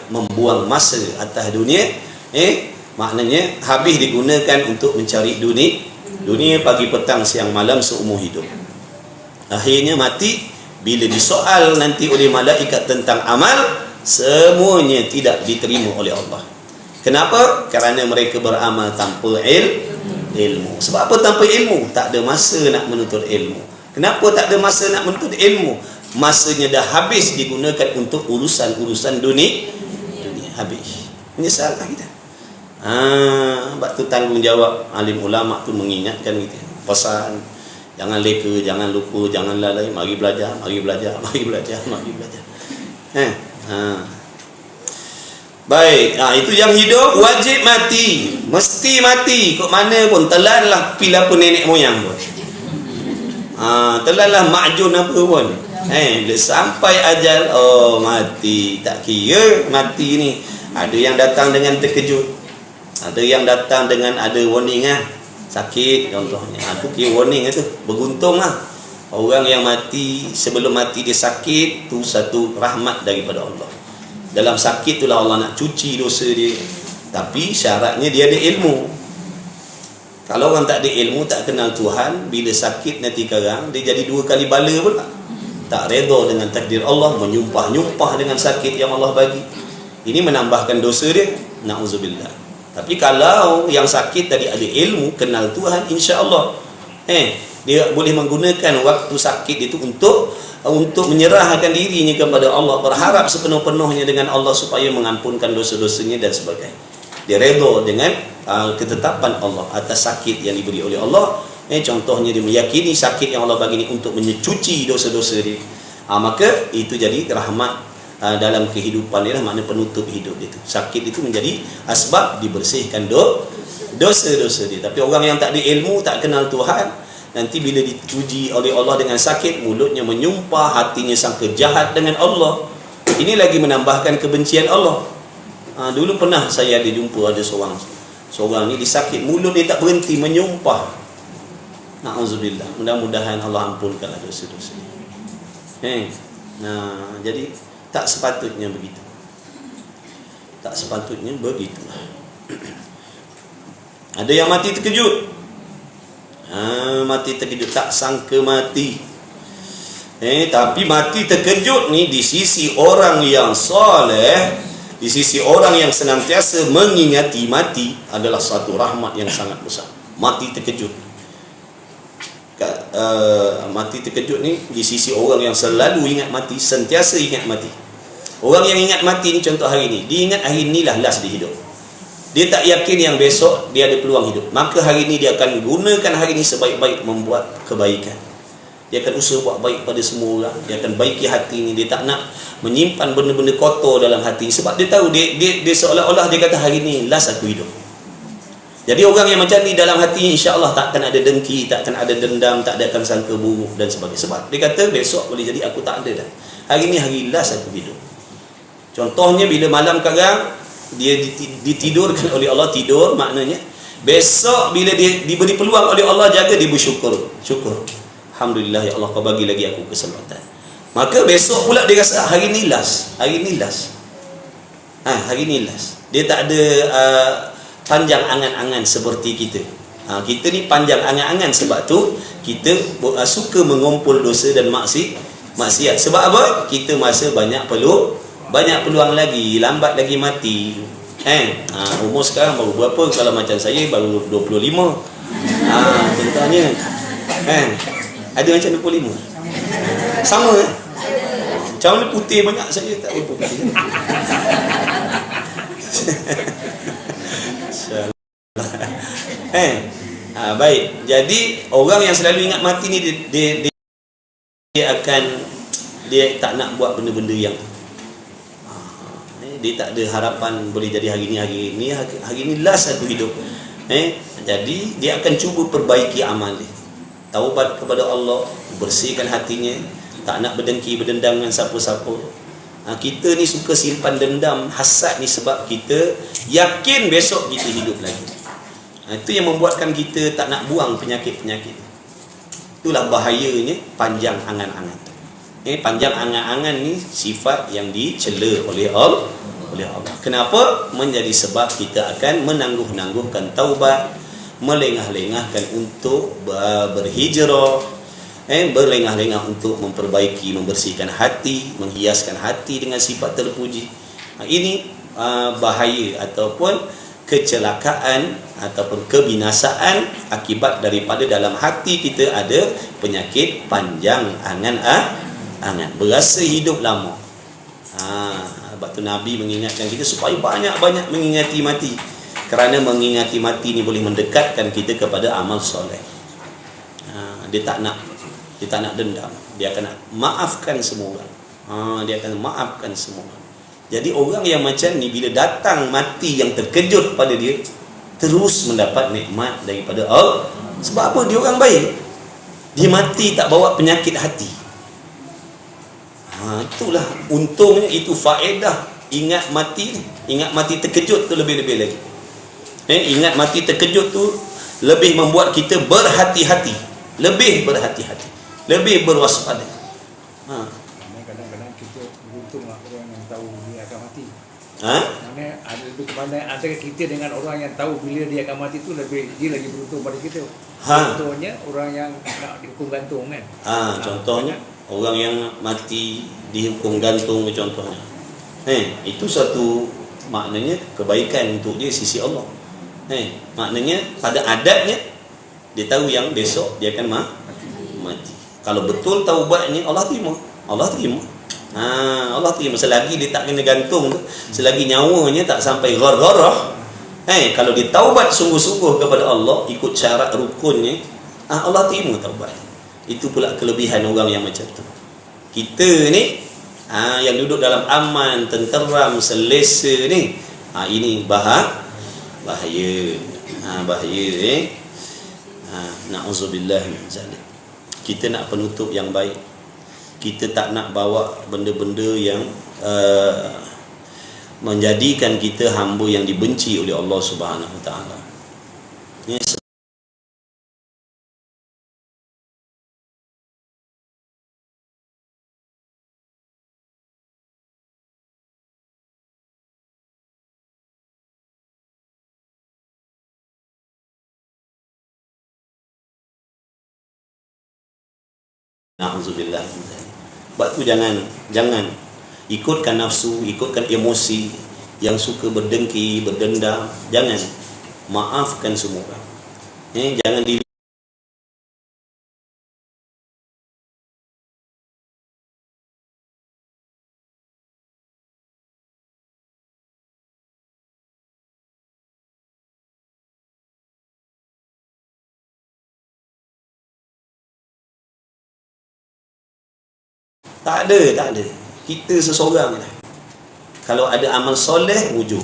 membuang masa atas dunia, maknanya habis digunakan untuk mencari dunia pagi petang siang malam seumur hidup. Akhirnya mati. Bila disoal nanti oleh malaikat tentang amal, semuanya tidak diterima oleh Allah. Kenapa? Kerana mereka beramal tanpa ilmu. Sebab apa tanpa ilmu? Tak ada masa nak menuntut ilmu. Kenapa tak ada masa nak menuntut ilmu? Masanya dah habis digunakan untuk urusan-urusan dunia. Habis. Menyesallah kita. Sebab tu tanggungjawab alim ulama tu mengingatkan kita. Pesan, jangan leka, jangan lupa, jangan lalai, mari belajar. Baik, itu yang hidup wajib mati, mesti mati. Kok mana pun, telanlah pil apa nenek moyang pun, telanlah makjun apa pun, bila sampai ajal, mati. Tak kira mati ni, ada yang datang dengan terkejut, ada yang datang dengan ada warning sakit contohnya. Itu kira warning itu, beruntung orang yang mati sebelum mati dia sakit, tu satu rahmat daripada Allah. Dalam sakit itulah Allah nak cuci dosa dia. Tapi syaratnya dia ada ilmu. Kalau orang tak ada ilmu, tak kenal Tuhan, bila sakit nanti karang, dia jadi dua kali bala pula. Tak redha dengan takdir Allah, menyumpah-nyumpah dengan sakit yang Allah bagi. Ini menambahkan dosa dia. Na'udzubillah. Tapi kalau yang sakit tadi ada ilmu, kenal Tuhan, insya-Allah dia boleh menggunakan waktu sakit itu untuk menyerahkan dirinya kepada Allah, berharap sepenuh-penuhnya dengan Allah supaya mengampunkan dosa-dosanya dan sebagainya. Dia redha dengan ketetapan Allah atas sakit yang diberi oleh Allah. Contohnya dia meyakini sakit yang Allah bagi ini untuk mencuci dosa-dosa dia. Maka itu jadi rahmat dalam kehidupan dia, makna penutup hidup dia. Sakit itu menjadi asbab dibersihkan dosa-dosa dia. Tapi orang yang tak ada ilmu, tak kenal Tuhan, nanti bila diuji oleh Allah dengan sakit, mulutnya menyumpah, hatinya sangka jahat dengan Allah. Ini lagi menambahkan kebencian Allah. Dulu pernah saya ada jumpa ada seorang ni disakit, mulut dia tak berhenti menyumpah. Na'udzubillah. Mudah-mudahan Allah ampunkanlah dosa-dosa. Jadi tak sepatutnya begitu. Tak sepatutnya begitu. Ada yang mati terkejut. Mati terkejut, tak sangka mati. Tapi mati terkejut ni di sisi orang yang soleh, di sisi orang yang senantiasa mengingati mati, adalah satu rahmat yang sangat besar. Mati terkejut. Mati terkejut ni di sisi orang yang selalu ingat mati, sentiasa ingat mati. Orang yang ingat mati ni, contoh hari ni, dia ingat hari ni lah last dia hidup. Dia tak yakin yang besok dia ada peluang hidup. Maka hari ni dia akan gunakan hari ni sebaik-baik membuat kebaikan. Dia akan usaha buat baik pada semua orang. Dia akan baiki hati ni. Dia tak nak menyimpan benda-benda kotor dalam hati. Sebab dia tahu dia seolah-olah dia kata hari ni last aku hidup. Jadi orang yang macam ni dalam hati, insya-Allah tak akan ada dengki, tak akan ada dendam, tak ada akan sangka buruk dan sebagainya. Sebab dia kata besok boleh jadi aku tak ada dah. Hari ni hari last aku hidup. Contohnya bila malam karang dia ditidurkan oleh Allah, tidur maknanya besok bila dia diberi peluang oleh Allah jaga, dia bersyukur. Alhamdulillah ya Allah, kau bagi lagi aku kesempatan. Maka besok pula dia rasa hari ni last. Hari ni last. Dia tak ada panjang angan-angan seperti kita. Kita ni panjang angan-angan, sebab tu kita suka mengumpul dosa dan maksiat. Sebab apa? Kita masa banyak peluang lagi, lambat lagi mati. Umur sekarang baru berapa? Kalau macam saya baru 25. Contohnya ada macam 25. Sama macam mana putih banyak, saya tak berapa putih. Baik. Jadi orang yang selalu ingat mati ni dia tak nak buat benda-benda yang dia tak ada harapan boleh jadi hari ni last aku hidup. Jadi dia akan cuba perbaiki amal dia, taubat kepada Allah, bersihkan hatinya, tak nak berdengki berdendam dengan siapa-siapa. Kita ni suka simpan dendam, hasad ni sebab kita yakin besok kita hidup lagi. Itu yang membuatkan kita tak nak buang penyakit-penyakit. Itulah bahayanya panjang angan-angan. Panjang angan-angan ni sifat yang dicela oleh Allah oleh Allah. Kenapa? Menjadi sebab kita akan menangguh-nangguhkan taubat, melengah-lengahkan untuk berhijrah, berlengah-lengah untuk memperbaiki, membersihkan hati, menghiaskan hati dengan sifat terpuji. Ini bahaya ataupun kecelakaan ataupun kebinasaan akibat daripada dalam hati kita ada penyakit panjang angan, berasa hidup lama. Sebab tu Nabi mengingatkan kita supaya banyak-banyak mengingati mati, kerana mengingati mati ni boleh mendekatkan kita kepada amal soleh. Dia tak nak dendam, dia akan nak maafkan semua orang. Dia akan maafkan semua orang. Jadi orang yang macam ni bila datang mati yang terkejut pada dia, terus mendapat nikmat daripada Allah. Sebab apa? Dia orang baik. Dia mati tak bawa penyakit hati. Itulah untungnya, itu faedah ingat mati. Ingat mati terkejut tu lebih-lebih lagi. Ingat mati terkejut tu lebih membuat kita berhati-hati, lebih berhati-hati, lebih berwaspada. Kadang-kadang kita beruntung orang yang tahu dia akan mati. Mana ada lebih kepada antara kita dengan orang yang tahu bila dia akan mati tu dia lagi beruntung pada kita. Contohnya orang yang nak dihukum gantung kan. Contohnya orang yang mati dihukum gantung contohnya. Itu satu maknanya kebaikan untuk dia sisi Allah. Maknanya pada adatnya dia tahu yang besok dia akan mati. Kalau betul taubatnya Allah terima. Allah terima. Selagi dia tak kena gantung tu, selagi nyawanya tak sampai ghargharah, kalau dia taubat sungguh-sungguh kepada Allah ikut syarat rukunnya, Allah terima taubat. Itu pula kelebihan orang yang macam tu. Kita ni yang duduk dalam aman, tenteram, selesa ni, ini bahaya. Na'udzubillah min zalik. Kita nak penutup yang baik. Kita tak nak bawa benda-benda yang menjadikan kita hamba yang dibenci oleh Allah Subhanahu Wa Taala. Na'udzubillah min zalik. Sebab tu jangan ikutkan nafsu, ikutkan emosi yang suka berdengki, berdendam. Jangan, maafkan semua orang. Jangan Tak ada. Kita seseorang lah. Kalau ada amal soleh, wujud.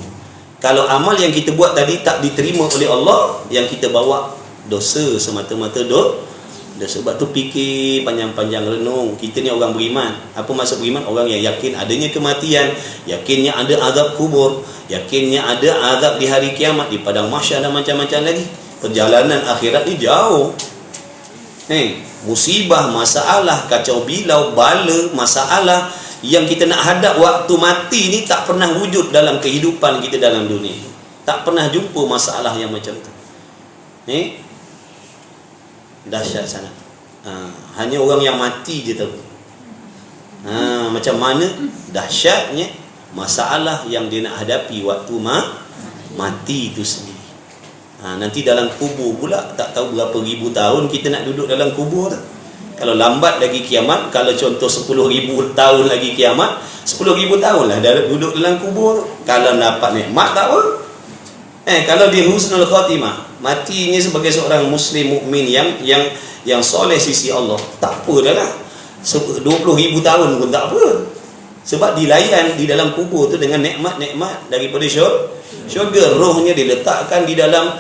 Kalau amal yang kita buat tadi tak diterima oleh Allah, yang kita bawa dosa semata-mata dosa. Sebab tu fikir panjang-panjang, renung. Kita ni orang beriman. Apa maksud beriman? Orang yang yakin adanya kematian, yakinnya ada azab kubur, yakinnya ada azab di hari kiamat, di padang mahsyar dan macam-macam lagi. Perjalanan akhirat ni jauh. Musibah, masalah, kacau bilau, bala, masalah yang kita nak hadap waktu mati ni tak pernah wujud dalam kehidupan kita dalam dunia. Tak pernah jumpa masalah yang macam tu. Dahsyat sangat. Hanya orang yang mati je tahu. Macam mana dahsyatnya masalah yang dia nak hadapi waktu mati itu sendiri. Nanti dalam kubur pula tak tahu berapa ribu tahun kita nak duduk dalam kubur tu. Kalau lambat lagi kiamat, kalau contoh 10,000 tahun lagi kiamat, 10,000 tahun lah dah duduk dalam kubur. Kalau dapat nikmat tak apa. Kalau dia husnul khatimah, matinya sebagai seorang muslim mukmin yang soleh sisi Allah, tak apa dah lah. 20,000 tahun pun tak apa. Sebab dilayan di dalam kubur tu dengan nikmat-nikmat daripada syurga. Rohnya diletakkan di dalam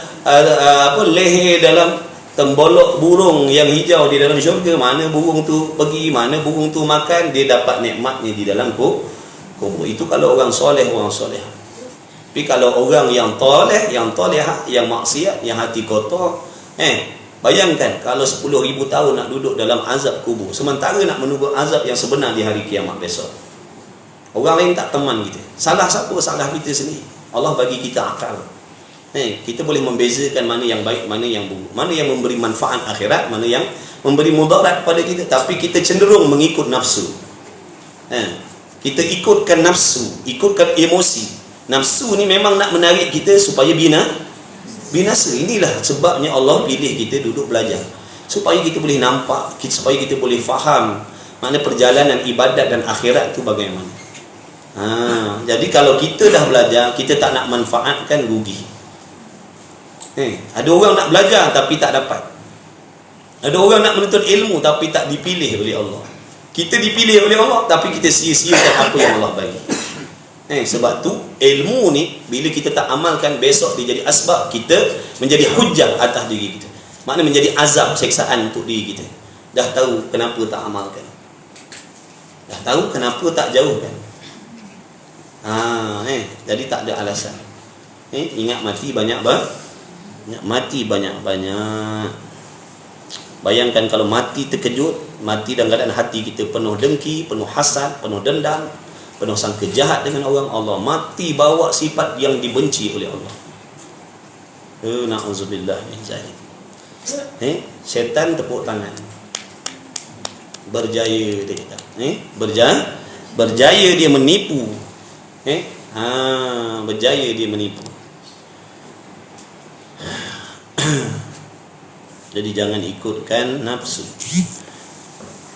leher, dalam tembolok burung yang hijau di dalam syurga. Mana burung tu pergi, mana burung tu makan, dia dapat nikmatnya di dalam kubur. Itu kalau orang soleh, orang soleh. Tapi kalau orang yang toleh, yang tolehah, yang maksiat, yang hati kotor, bayangkan kalau 10,000 tahun nak duduk dalam azab kubur, sementara nak menunggu azab yang sebenar di hari kiamat besok. Orang lain tak teman kita. Salah siapa? Salah kita sendiri. Allah bagi kita akal. Kita boleh membezakan mana yang baik, mana yang buruk, mana yang memberi manfaat akhirat, mana yang memberi mudarat pada kita. Tapi kita cenderung mengikut nafsu. Kita ikutkan nafsu, ikutkan emosi. Nafsu ni memang nak menarik kita supaya binasa. Inilah sebabnya Allah pilih kita duduk belajar, supaya kita boleh nampak, supaya kita boleh faham mana perjalanan ibadat dan akhirat tu bagaimana. Jadi kalau kita dah belajar, kita tak nak manfaatkan, rugi. Ada orang nak belajar tapi tak dapat. Ada orang nak menuntut ilmu tapi tak dipilih oleh Allah. Kita dipilih oleh Allah tapi kita sia-siakan apa yang Allah bagi. Sebab tu ilmu ni bila kita tak amalkan, besok dia jadi asbab kita menjadi hujjah atas diri kita. Maknanya menjadi azab, seksaan untuk diri kita. Dah tahu kenapa tak amalkan. Dah tahu kenapa tak jauhkan. Jadi tak ada alasan. Ingat mati ingat mati banyak-banyak. Bayangkan kalau mati terkejut, mati dalam keadaan hati kita penuh dengki, penuh hasad, penuh dendam, penuh sangka jahat dengan orang Allah. Mati bawa sifat yang dibenci oleh Allah. Na'udzubillah min zalik. Syaitan tepuk tangan. Berjaya dia kata. Berjaya dia menipu. Berjaya dia menipu. Jadi jangan ikutkan nafsu.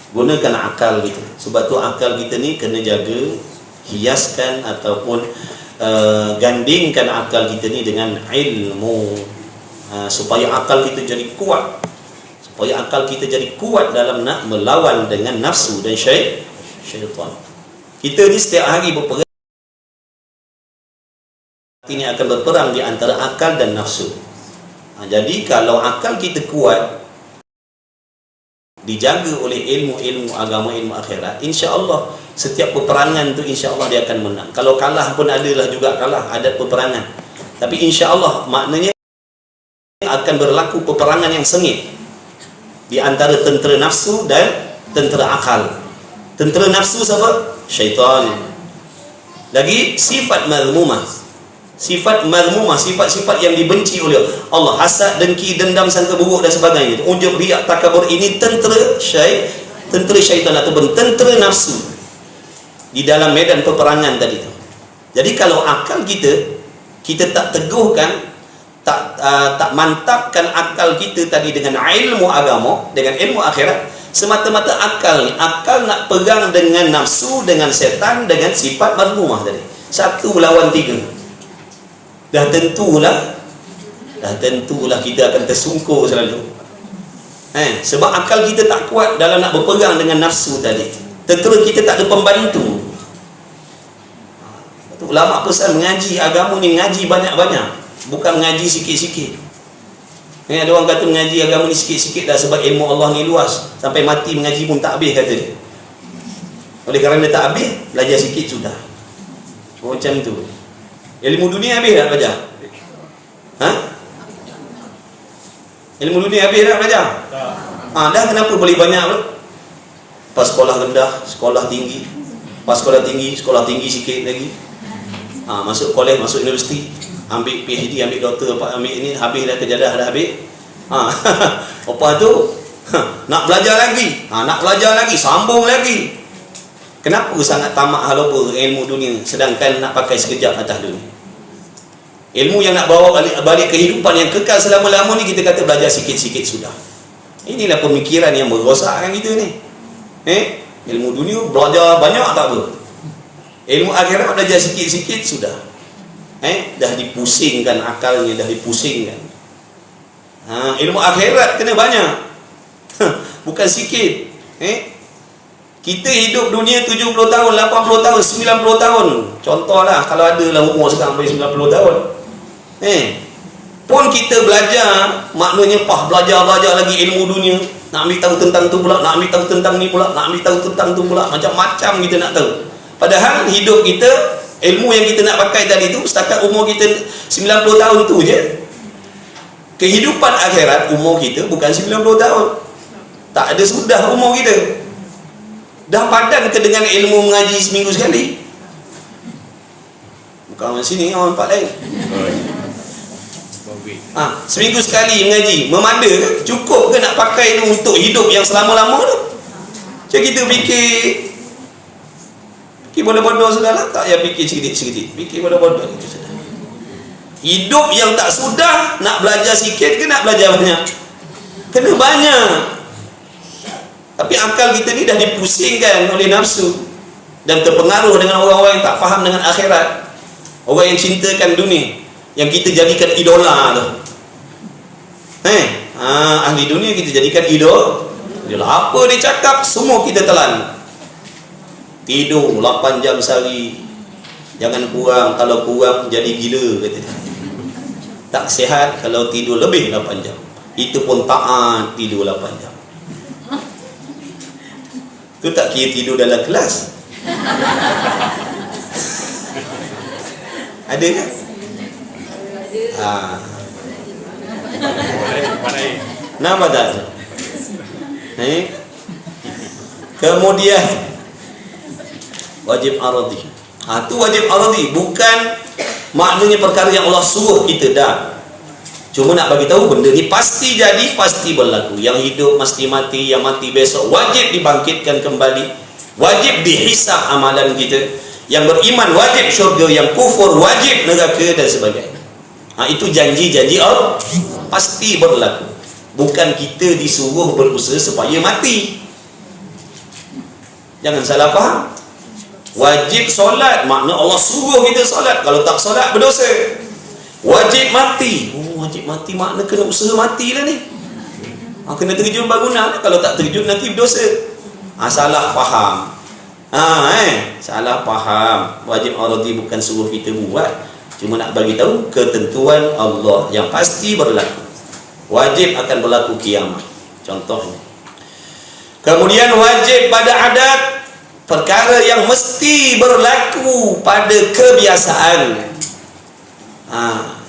Gunakan akal kita. Sebab tu akal kita ni kena jaga, hiaskan ataupun gandingkan akal kita ni dengan ilmu, supaya akal kita jadi kuat. Supaya akal kita jadi kuat dalam nak melawan dengan nafsu dan syaitan. Kita ni setiap hari berperang. Ini akan berperang di antara akal dan nafsu. Jadi kalau akal kita kuat, dijaga oleh ilmu-ilmu agama, ilmu akhirat, insya-Allah setiap peperangan tu insya-Allah dia akan menang. Kalau kalah pun adalah juga kalah, ada peperangan. Tapi insya-Allah maknanya akan berlaku peperangan yang sengit di antara tentera nafsu dan tentera akal. Tentera nafsu siapa? Syaitan. Lagi sifat mazmumah. Sifat mazmumah, sifat-sifat yang dibenci oleh Allah, hasad, dengki, dendam, sangka buruk dan sebagainya. Ujub, riak, takabur, ini tentera syaitan ataupun tentera nafsu di dalam medan peperangan tadi tu. Jadi kalau akal kita tak teguhkan, tak mantapkan akal kita tadi dengan ilmu agama, dengan ilmu akhirat, semata-mata akal nak pegang dengan nafsu, dengan setan, dengan sifat mazmumah tadi. 1 lawan 3. Dah tentulah kita akan tersungkur selalu. Sebab akal kita tak kuat dalam nak berpegang dengan nafsu tadi. Tentera kita tak ada pembantu. Ulama pesan mengaji agama ni, mengaji banyak-banyak, bukan mengaji sikit-sikit. Ada orang kata mengaji agama ni sikit-sikit dah, sebab ilmu Allah ni luas, sampai mati mengaji pun tak habis, kata dia. Oleh kerana tak habis, belajar sikit sudah. Macam tu. Ilmu dunia habis tak belajar? Ilmu dunia habis tak belajar? Dah kenapa boleh banyak pula? Pas sekolah rendah, sekolah tinggi. Pas sekolah tinggi sikit lagi. Masuk kolej, masuk universiti, ambil PhD, ambil doktor, ambil ini, habis dah kejadah, dah habis. Lepas tu nak belajar lagi, sambung lagi. Kenapa sangat tamak haloba ilmu dunia, sedangkan nak pakai sekejap atas dunia? Ilmu yang nak bawa balik kehidupan yang kekal selama-lama ni, kita kata belajar sikit-sikit sudah. Inilah pemikiran yang merosakkan kita ni. Ilmu dunia belajar banyak tak apa. Ilmu akhirat belajar sikit-sikit sudah. Dah dipusingkan akalnya, dah dipusingkan. Ilmu akhirat kena banyak. Bukan sikit. Kita hidup dunia 70 tahun, 80 tahun, 90 tahun. Contohlah kalau ada lah umur sekarang sampai 90 tahun. Pun kita belajar, maknanya belajar lagi ilmu dunia. Nak ambil tahu tentang tu pula, nak ambil tahu tentang ni pula, nak ambil tahu tentang tu pula. Macam-macam kita nak tahu. Padahal hidup kita, ilmu yang kita nak pakai tadi tu, setakat umur kita 90 tahun tu je. Kehidupan akhirat umur kita bukan 90 tahun. Tak ada sudah umur kita. Dah padan ke dengan ilmu mengaji seminggu sekali? Bukan orang sini, orang tempat lain. Covid. Seminggu sekali mengaji, memada ke? Cukup ke nak pakai itu untuk hidup yang selama-lama tu? Macam kita fikir bodoh-bodoh sudahlah, tak payah fikir sedikit-sedikit. Fikir bodoh-bodoh itu sudah. Hidup yang tak sudah, nak belajar sikit ke nak belajar banyak? Kena banyak. Tapi akal kita ni dah dipusingkan oleh nafsu dan terpengaruh dengan orang-orang yang tak faham dengan akhirat, orang yang cintakan dunia, yang kita jadikan idola tu. Ahli dunia kita jadikan idola. Apa dia cakap semua kita telan. Tidur 8 jam sehari, jangan kurang, kalau kurang jadi gila kata dia. Tak sihat kalau tidur lebih 8 jam. Itu pun taat tidur 8 jam. Tu tak kira tidur dalam kelas. Ada kan? Nama tak? Kemudian wajib aradi. Tu wajib aradi, bukan maknanya perkara yang Allah suruh kita dah. Cuma nak bagi tahu benda ni pasti jadi, pasti berlaku. Yang hidup mesti mati, yang mati besok wajib dibangkitkan kembali, wajib dihisab amalan kita. Yang beriman wajib syurga, yang kufur wajib neraka dan sebagainya. Itu janji-janji Allah pasti berlaku. Bukan kita disuruh berusaha supaya mati. Jangan salah faham. Wajib solat, makna Allah suruh kita solat. Kalau tak solat berdosa. Wajib mati. Wajib mati makna kena usaha mati lah ni. Kena terjun bangunan. Kalau tak terjun nanti berdosa. Salah faham. Salah faham. Wajib aradi bukan suruh kita buat. Cuma nak bagi tahu ketentuan Allah yang pasti berlaku. Wajib akan berlaku kiamat. Contohnya. Kemudian wajib pada adat, perkara yang mesti berlaku pada kebiasaan.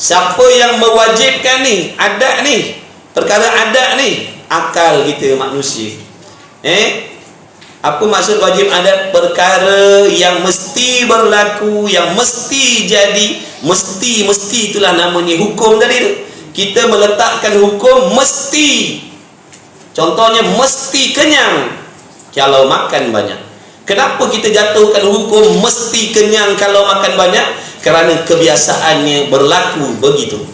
Siapa yang mewajibkan ni? Adat ni. Perkara adat ni. Akal kita manusia. Apa maksud wajib adat? Perkara yang mesti berlaku, yang mesti jadi. Mesti itulah namanya hukum tadi tu. Kita meletakkan hukum mesti. Contohnya mesti kenyang kalau makan banyak. Kenapa kita jatuhkan hukum mesti kenyang kalau makan banyak? Kerana kebiasaannya berlaku begitu.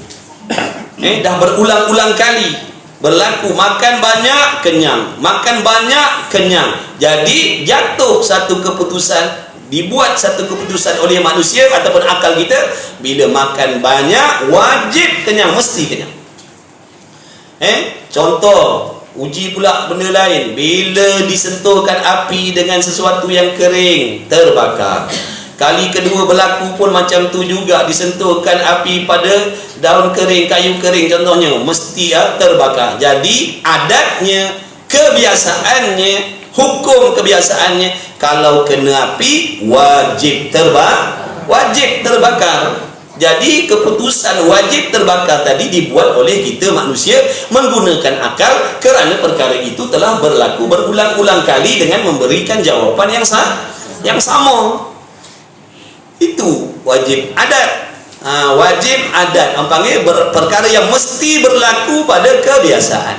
Dah berulang-ulang kali berlaku, makan banyak kenyang, makan banyak kenyang. Jadi jatuh satu keputusan, dibuat satu keputusan oleh manusia ataupun akal kita, bila makan banyak wajib kenyang, mesti kenyang. Contoh, uji pula benda lain. Bila disentuhkan api dengan sesuatu yang kering, terbakar. Kali kedua berlaku pun macam tu juga, disentuhkan api pada daun kering, kayu kering contohnya, mesti terbakar. Jadi adatnya, kebiasaannya, hukum kebiasaannya, kalau kena api wajib terbakar. Jadi keputusan wajib terbakar tadi dibuat oleh kita manusia menggunakan akal, kerana perkara itu telah berlaku berulang-ulang kali dengan memberikan jawapan yang sama. Itu wajib adat. Wajib adat panggil perkara yang mesti berlaku pada kebiasaan.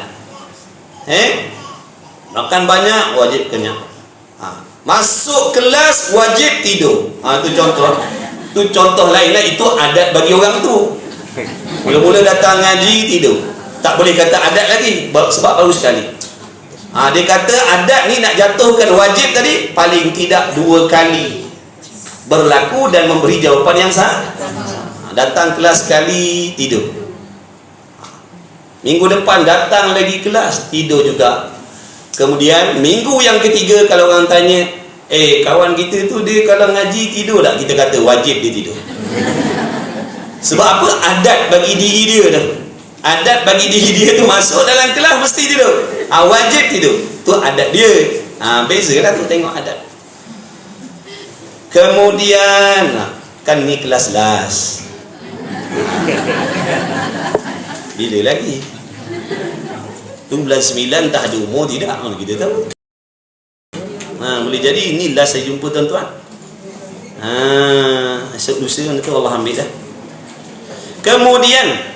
Makan banyak wajib kenyang. Masuk kelas wajib tidur. Itu contoh. Itu contoh lain lah. Itu adat bagi orang tu. Mula-mula datang ngaji tidur. Tak boleh kata adat lagi sebab baru sekali. Dia kata adat ni nak jatuhkan wajib tadi paling tidak 2 kali berlaku dan memberi jawapan yang sah. Datang kelas sekali tidur. Minggu depan datang lagi kelas tidur juga. Kemudian minggu yang ketiga kalau orang tanya, kawan kita tu dia kalau ngaji tidur tak? Kita kata wajib dia tidur. Sebab apa? Adat bagi diri dia tu. Adat bagi diri dia tu masuk dalam kelas mesti tidur. Wajib tidur. Tu adat dia. Beza lah tu tengok adat. Kemudian kan ni kelas las. Bila lagi? Tu bulan 9 tak ada umur tidak? Kita tahu. Boleh jadi ini last saya jumpa tuan-tuan. Esok lusa tu Allah ambil dah. Kemudian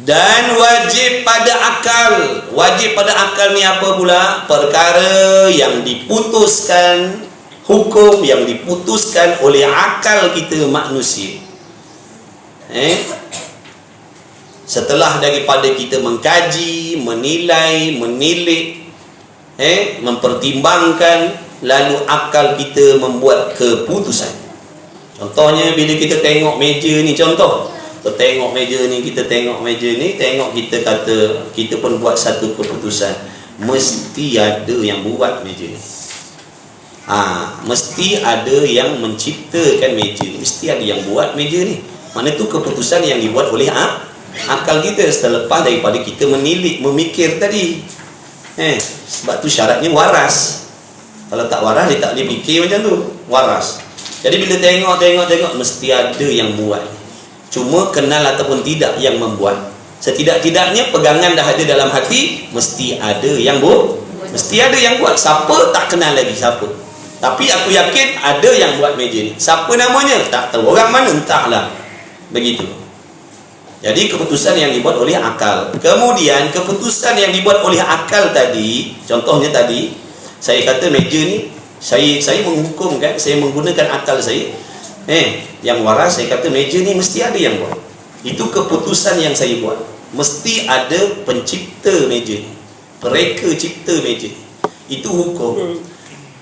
dan wajib pada akal. Wajib pada akal ni apa pula? Perkara yang diputuskan, hukum yang diputuskan oleh akal kita manusia. Setelah daripada kita mengkaji, menilai, menilik, mempertimbangkan, lalu akal kita membuat keputusan. Contohnya bila kita tengok meja ni, contoh kita tengok meja ni, tengok kita kata, kita pun buat satu keputusan, mesti ada yang buat meja ni. Mesti ada yang menciptakan meja ni, mesti ada yang buat meja ni. Mana tu keputusan yang dibuat oleh akal kita selepas daripada kita menilik, memikir tadi. Sebab tu syaratnya waras. Kalau tak waras, dia tak boleh fikir macam tu. Waras. Jadi bila tengok mesti ada yang buat. Cuma kenal ataupun tidak yang membuat. Setidak-tidaknya pegangan dah ada dalam hati, mesti ada yang buat. Mesti ada yang buat. Siapa tak kenal lagi siapa. Tapi aku yakin ada yang buat meja ni. Siapa namanya? Tak tahu. Orang mana? Entahlah. Begitu. Jadi keputusan yang dibuat oleh akal. Kemudian keputusan yang dibuat oleh akal tadi, contohnya tadi saya kata meja ni, saya menghukumkan, saya menggunakan akal saya. Yang waras saya kata meja ni mesti ada yang buat. Itu keputusan yang saya buat. Mesti ada pencipta meja ni. Mereka cipta meja ni. Itu hukum.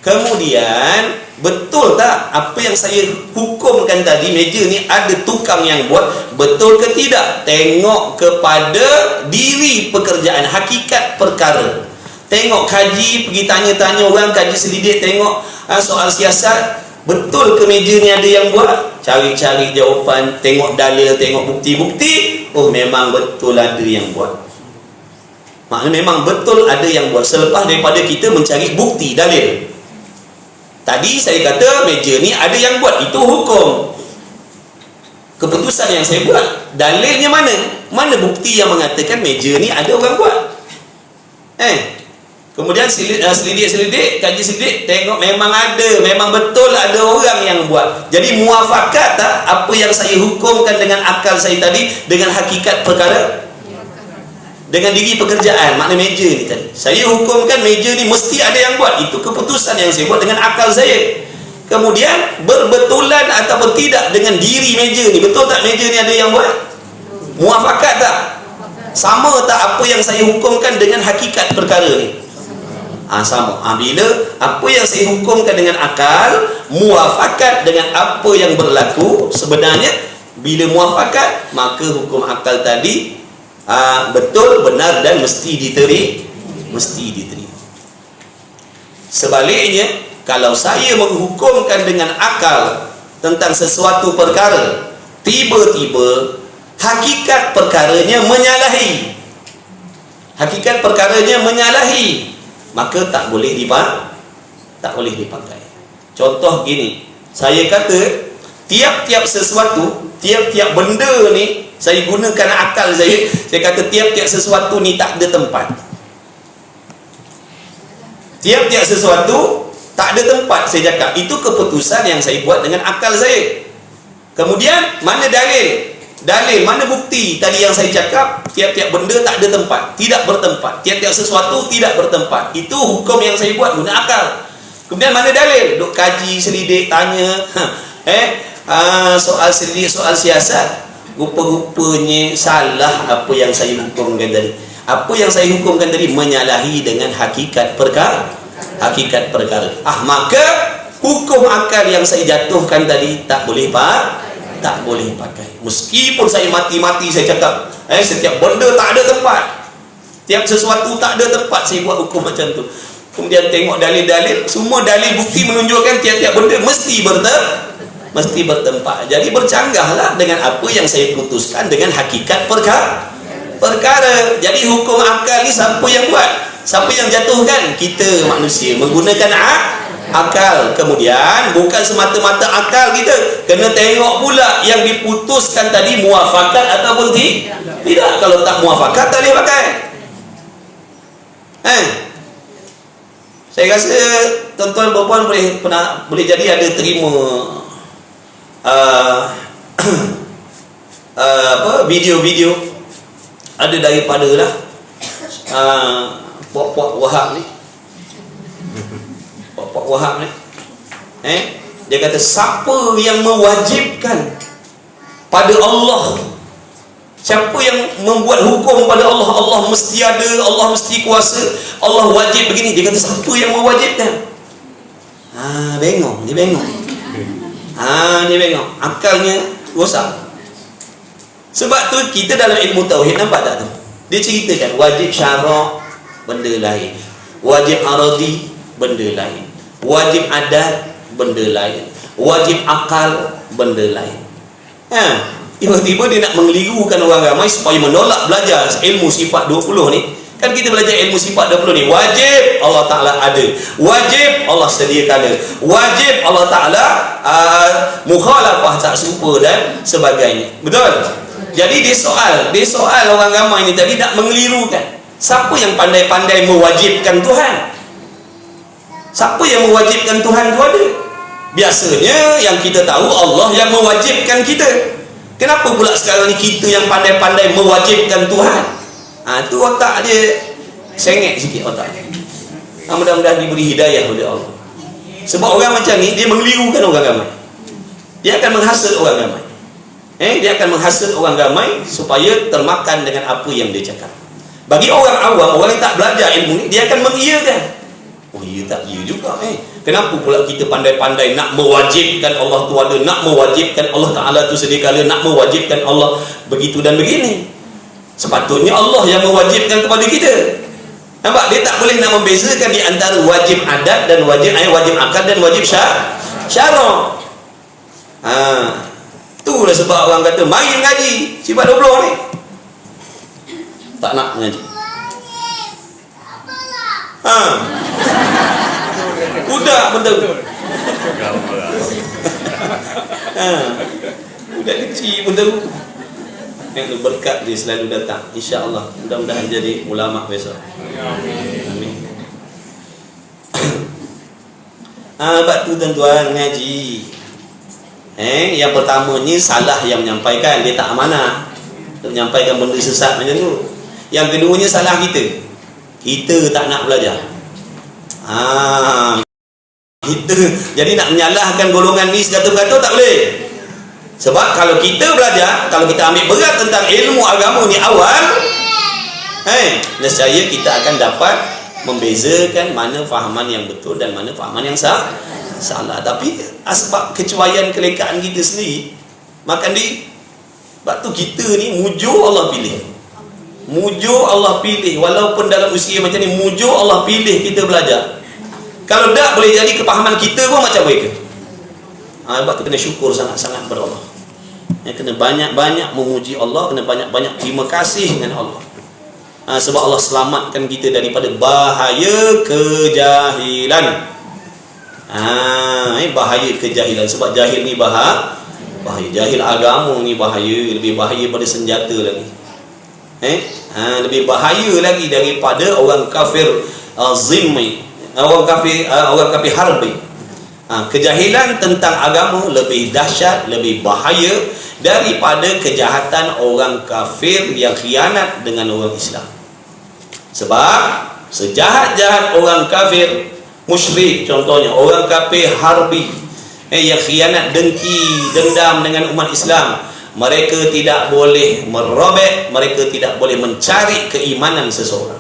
Kemudian betul tak apa yang saya hukumkan tadi, meja ni ada tukang yang buat, betul ke tidak? Tengok kepada diri pekerjaan, hakikat perkara. Tengok kaji, pergi tanya-tanya orang, kaji selidik, tengok soal siasat, betul ke meja ni ada yang buat? Cari-cari jawapan, tengok dalil, tengok bukti-bukti. Oh, memang betul ada yang buat. Maknanya memang betul ada yang buat selepas daripada kita mencari bukti, dalil. Tadi saya kata meja ni ada yang buat, itu hukum. Keputusan yang saya buat, dalilnya mana? Mana bukti yang mengatakan meja ni ada orang buat? Kemudian selidik, kaji selidik, tengok memang ada, memang betul ada orang yang buat. Jadi muafakat tak apa yang saya hukumkan dengan akal saya tadi dengan hakikat perkara? Dengan diri pekerjaan, makna meja ni tadi. Saya hukumkan meja ni mesti ada yang buat. Itu keputusan yang saya buat dengan akal saya. Kemudian berbetulan ataupun tidak dengan diri meja ni. Betul tak meja ni ada yang buat? Muafakat tak? Sama tak apa yang saya hukumkan dengan hakikat perkara ni? Sama. Bila apa yang saya hukumkan dengan akal muafakat dengan apa yang berlaku sebenarnya, bila muafakat, maka hukum akal tadi betul, benar dan mesti diterima. Sebaliknya, kalau saya menghukumkan dengan akal tentang sesuatu perkara, tiba-tiba hakikat perkaranya menyalahi, maka tak boleh dipakai. Contoh gini, saya kata tiap-tiap sesuatu, tiap-tiap benda ni, saya gunakan akal saya kata tiap-tiap sesuatu ni tak ada tempat. Tiap-tiap sesuatu tak ada tempat, saya cakap. Itu keputusan yang saya buat dengan akal saya. Kemudian, mana dalil? Mana bukti tadi yang saya cakap? Tiap-tiap benda tak ada tempat, tidak bertempat. Tiap-tiap sesuatu tidak bertempat. Itu hukum yang saya buat guna akal. Kemudian mana dalil? Duk kaji, selidik, tanya. Soal selidik, soal siasat. Rupa-rupanya salah apa yang saya hukumkan tadi. Apa yang saya hukumkan tadi menyalahi dengan hakikat perkara. Maka hukum akal yang saya jatuhkan tadi tak boleh pakai. Meskipun saya mati-mati saya cakap, setiap benda tak ada tempat, tiap sesuatu tak ada tempat, saya buat hukum macam tu. Kemudian tengok dalil-dalil, semua dalil bukti menunjukkan tiap-tiap benda mesti bertempat. Jadi bercanggahlah dengan apa yang saya putuskan dengan hakikat perkara. Jadi hukum akal ni siapa yang buat? Siapa yang jatuhkan? Kita manusia menggunakan akal. Kemudian bukan semata-mata akal kita, kena tengok pula yang diputuskan tadi muafakat ataupun tidak. Kalau tak muafakat tak boleh pakai. Saya rasa tuan-tuan puan boleh jadi ada terima video-video ada daripada lah puak-puak Wahab ni. Puak-puak Wahab ni. Dia kata siapa yang mewajibkan pada Allah, siapa yang membuat hukum pada Allah, Allah mesti ada, Allah mesti kuasa, Allah wajib begini, dia kata siapa yang mewajibkan? Bengong, dia bengong. Dia bengong, akalnya rosak. Sebab tu kita dalam ilmu tauhid nampak tak tu? Dia ceritakan wajib syarak benda lain, wajib aradi benda lain, wajib adat benda lain, wajib akal benda lain. Tiba-tiba dia nak mengelirukan orang ramai supaya menolak belajar ilmu sifat 20 ni. Kan kita belajar ilmu sifat 20 ni, wajib Allah Ta'ala ada, wajib Allah sediakan, wajib Allah Ta'ala mukhalafah tak serupa dan sebagainya. Betul? Jadi dia soal orang ramai ni tadi nak mengelirukan. Siapa yang pandai-pandai mewajibkan Tuhan? Siapa yang mewajibkan Tuhan tu ada? Biasanya yang kita tahu Allah yang mewajibkan kita. Kenapa pula sekarang ni kita yang pandai-pandai mewajibkan Tuhan? Tu otak dia sengit sikit otak dia. Mudah-mudahan diberi hidayah oleh Allah. Sebab orang macam ni dia mengelirukan orang ramai. Dia akan menghasut orang ramai. Dia akan menghasut orang ramai supaya termakan dengan apa yang dia cakap. Bagi orang awam, orang yang tak belajar ilmu ni, dia akan mengiyakan. Oh iya tak, iya juga. Kenapa pula kita pandai-pandai nak mewajibkan Allah tu ada, nak mewajibkan Allah Ta'ala tu sedia kala, nak mewajibkan Allah begitu dan begini. Sepatutnya Allah yang mewajibkan kepada kita. Nampak? Dia tak boleh nak membezakan di antara wajib adat dan wajib akad dan wajib syarak. Itulah sebab orang kata mari mengaji sifat 20 ni. Tak nak mengaji. Budak betul. Budak kecil pun tahu. Yang berkat dia selalu datang. InsyaAllah. Mudah-mudahan jadi ulama besok. Amin. Sebab tu tuan-tuan ngaji. Yang pertamanya salah yang menyampaikan, dia tak amanah untuk menyampaikan benda sesat macam tu. Yang keduanya salah kita tak nak belajar. Kita jadi nak menyalahkan golongan ni sekata-kata tak boleh. Sebab kalau kita belajar, kalau kita ambil berat tentang ilmu agama ni awal, nescaya kita akan dapat membezakan mana fahaman yang betul dan mana fahaman yang salah. Tapi sebab kecuaian kelekaan kita sendiri, maka sebab tu kita ni mujur Allah pilih. Mujur Allah pilih, walaupun dalam usia macam ni mujur Allah pilih kita belajar. Kalau tak boleh jadi kepahaman kita pun macam mereka. Sebab tu kena syukur sangat-sangat kepada Allah. Kena banyak-banyak memuji Allah, kena banyak-banyak terima kasih dengan Allah. Sebab Allah selamatkan kita daripada bahaya kejahilan. Bahaya kejahilan. Sebab jahil ni bahaya. Jahil agama ni bahaya. Lebih bahaya pada senjata lagi. Lebih bahaya lagi daripada orang kafir zimmi, orang kafir harbi. Kejahilan tentang agama lebih dahsyat, lebih bahaya daripada kejahatan orang kafir yang khianat dengan orang Islam. Sebab sejahat-jahat orang kafir musyrik, contohnya orang kafir harbi yang khianat, dengki, dendam dengan umat Islam, mereka tidak boleh merobek, mereka tidak boleh mencari keimanan seseorang.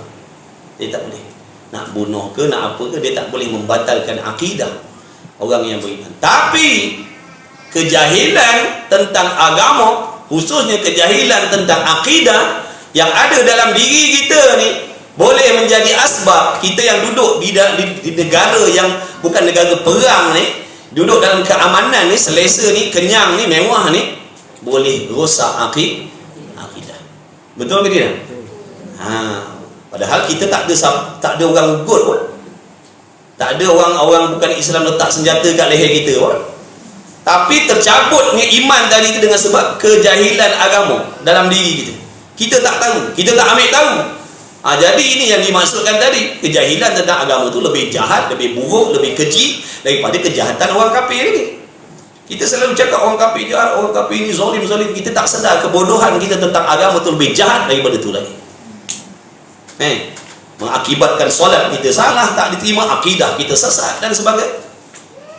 Dia tak boleh. Nak bunuh ke, nak apa ke, dia tak boleh membatalkan akidah orang yang beriman. Tapi kejahilan tentang agama, khususnya kejahilan tentang akidah yang ada dalam diri kita ni, boleh menjadi asbab kita yang duduk di negara yang bukan negara perang ni, duduk dalam keamanan ni, selesa ni, kenyang ni, mewah ni, boleh rosak akidah. Betul ke tidak? Padahal kita tak ada orang good pun. Tak ada orang bukan Islam letak senjata kat leher kita pun. Tapi tercabutnya iman tadi itu dengan sebab kejahilan agama dalam diri kita. Kita tak tahu, kita tak ambil tahu. Jadi ini yang dimaksudkan tadi. Kejahilan tentang agama itu lebih jahat, lebih buruk, lebih keji daripada kejahatan orang kafir ini. Kita selalu cakap orang kafir jahat, orang kafir ini zalim. Kita tak sedar kebodohan kita tentang agama itu lebih jahat daripada itu lagi. Mengakibatkan solat kita salah, tak diterima, akidah kita sesat dan sebagainya.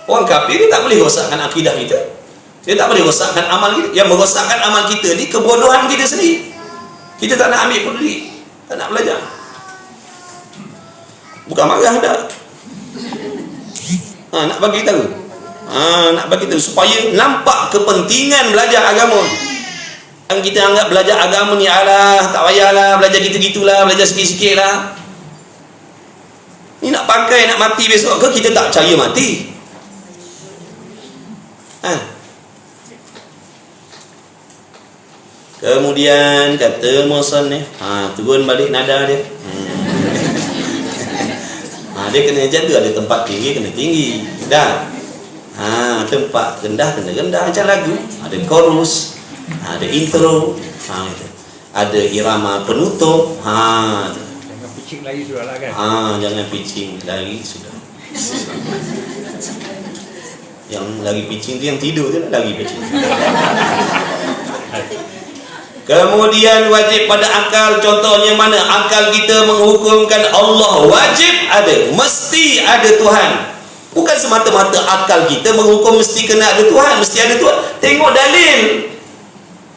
Orang kafir ni tak boleh rosakkan akidah kita. Dia tak boleh rosakkan amal kita. Yang merosakkan amal kita ni kebodohan kita sendiri. Kita tak nak ambil peduli, tak nak belajar. Bukan marah dah. Nak bagi tahu. Nak bagi tahu supaya nampak kepentingan belajar agama. Yang kita anggap belajar agama ni, alah tak payahlah belajar gitu-gitulah, belajar sikit-sikit lah. Ni nak pakai, nak mati besok ke? Kita tak percaya mati. Kemudian kata musannif, turun balik nada dia. Dia kena jaga, ada tempat tinggi kena tinggi. Dah. Tempat rendah kena rendah macam lagu. Ada chorus, ada intro, ada irama penutup. Jangan pitching lagi sudah lah kan. Jangan pitching lagi sudah. Yang lagi pitching tu yang tidur tu lagi pitching. Kemudian wajib pada akal, contohnya mana? Akal kita menghukumkan Allah wajib ada, mesti ada Tuhan. Bukan semata-mata akal kita menghukum mesti kena ada Tuhan, mesti ada Tuhan. Tengok dalil.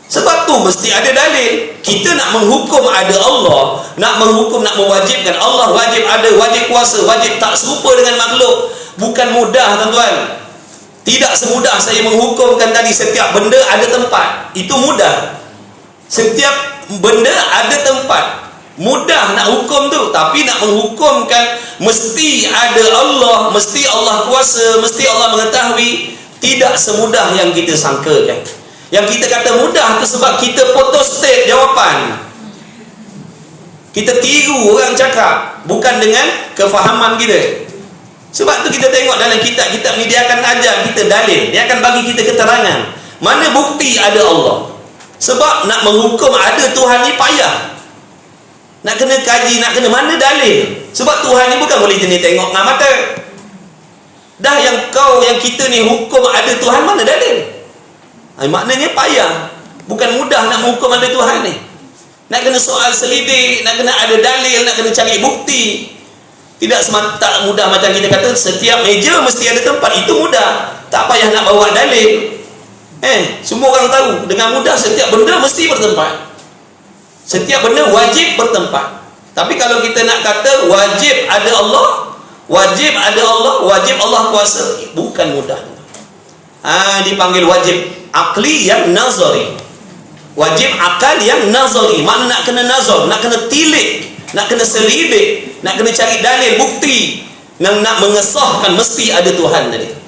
Sebab tu mesti ada dalil. Kita nak menghukum ada Allah, nak menghukum, nak mewajibkan Allah wajib ada, wajib kuasa, wajib tak serupa dengan makhluk. Bukan mudah tuan-tuan. Tidak semudah saya menghukumkan tadi setiap benda ada tempat. Itu mudah. Setiap benda ada tempat. Mudah nak hukum tu, tapi nak menghukumkan mesti ada Allah, mesti Allah kuasa, mesti Allah mengetahui, tidak semudah yang kita sangkakan. Yang kita kata mudah tu sebab kita photostat jawapan. Kita tiru orang cakap, bukan dengan kefahaman kita. Sebab tu kita tengok dalam kitab-kitab ni, dia akan ajar kita dalil, dia akan bagi kita keterangan mana bukti ada Allah. Sebab nak menghukum ada Tuhan ni payah. Nak kena kaji, nak kena mana dalil. Sebab Tuhan ni bukan boleh jenis tengok dengan mata. Dah yang kita ni hukum ada Tuhan, mana dalil? Maknanya payah. Bukan mudah nak menghukum ada Tuhan ni. Nak kena soal selidik, nak kena ada dalil, nak kena cari bukti. Tidak semata mudah macam kita kata setiap meja mesti ada tempat. Itu mudah. Tak payah nak bawa dalil. Semua orang tahu dengan mudah setiap benda mesti bertempat. Setiap benda wajib bertempat. Tapi kalau kita nak kata wajib ada Allah, wajib ada Allah, wajib Allah kuasa, bukan mudah. Dipanggil wajib akli yang nazari. Wajib akal yang nazari. Makna nak kena nazar, nak kena tilik, nak kena selidik, nak kena cari dalil, bukti, nak mengesahkan mesti ada Tuhan tadi.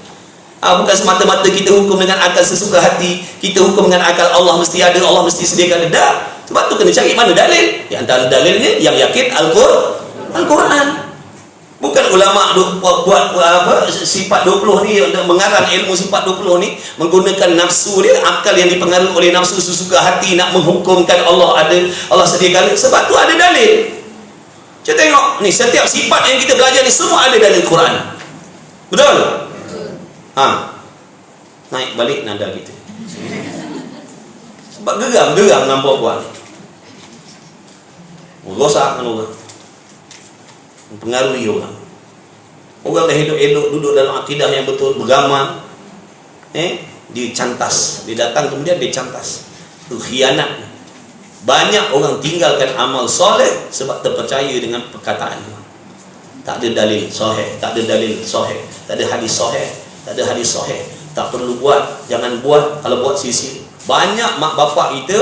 Bukan semata-mata kita hukum dengan akal sesuka hati, kita hukum dengan akal Allah mesti ada, Allah mesti sediakan ada. Sebab tu kena cari mana dalil. Di antara dalilnya yang yakin Al-Quran. Bukan ulama buat sifat 20 ni, mengarang ilmu sifat 20 ni menggunakan nafsu dia, akal yang dipengaruhi oleh nafsu sesuka hati, nak menghukumkan Allah ada, Allah sediakan. Sebab tu ada dalil. Kita tengok ni, setiap sifat yang kita belajar ni semua ada dalil Quran. Betul? Naik balik nada kita. Sebab geram nampak puan. Rosak kan orang. Mempengaruhi orang. Orang dah elok-elok duduk dalam akidah yang betul, beramal, dicantas. Dia datang kemudian dicantas. Itu khianat. Banyak orang tinggalkan amal soleh sebab terpercaya dengan perkataan dia. Tak ada dalil sahih, tak ada dalil sahih, tak ada hadis sahih, tak ada hadis sahih. Tak perlu buat, jangan buat, kalau buat sisi. Banyak mak bapak kita,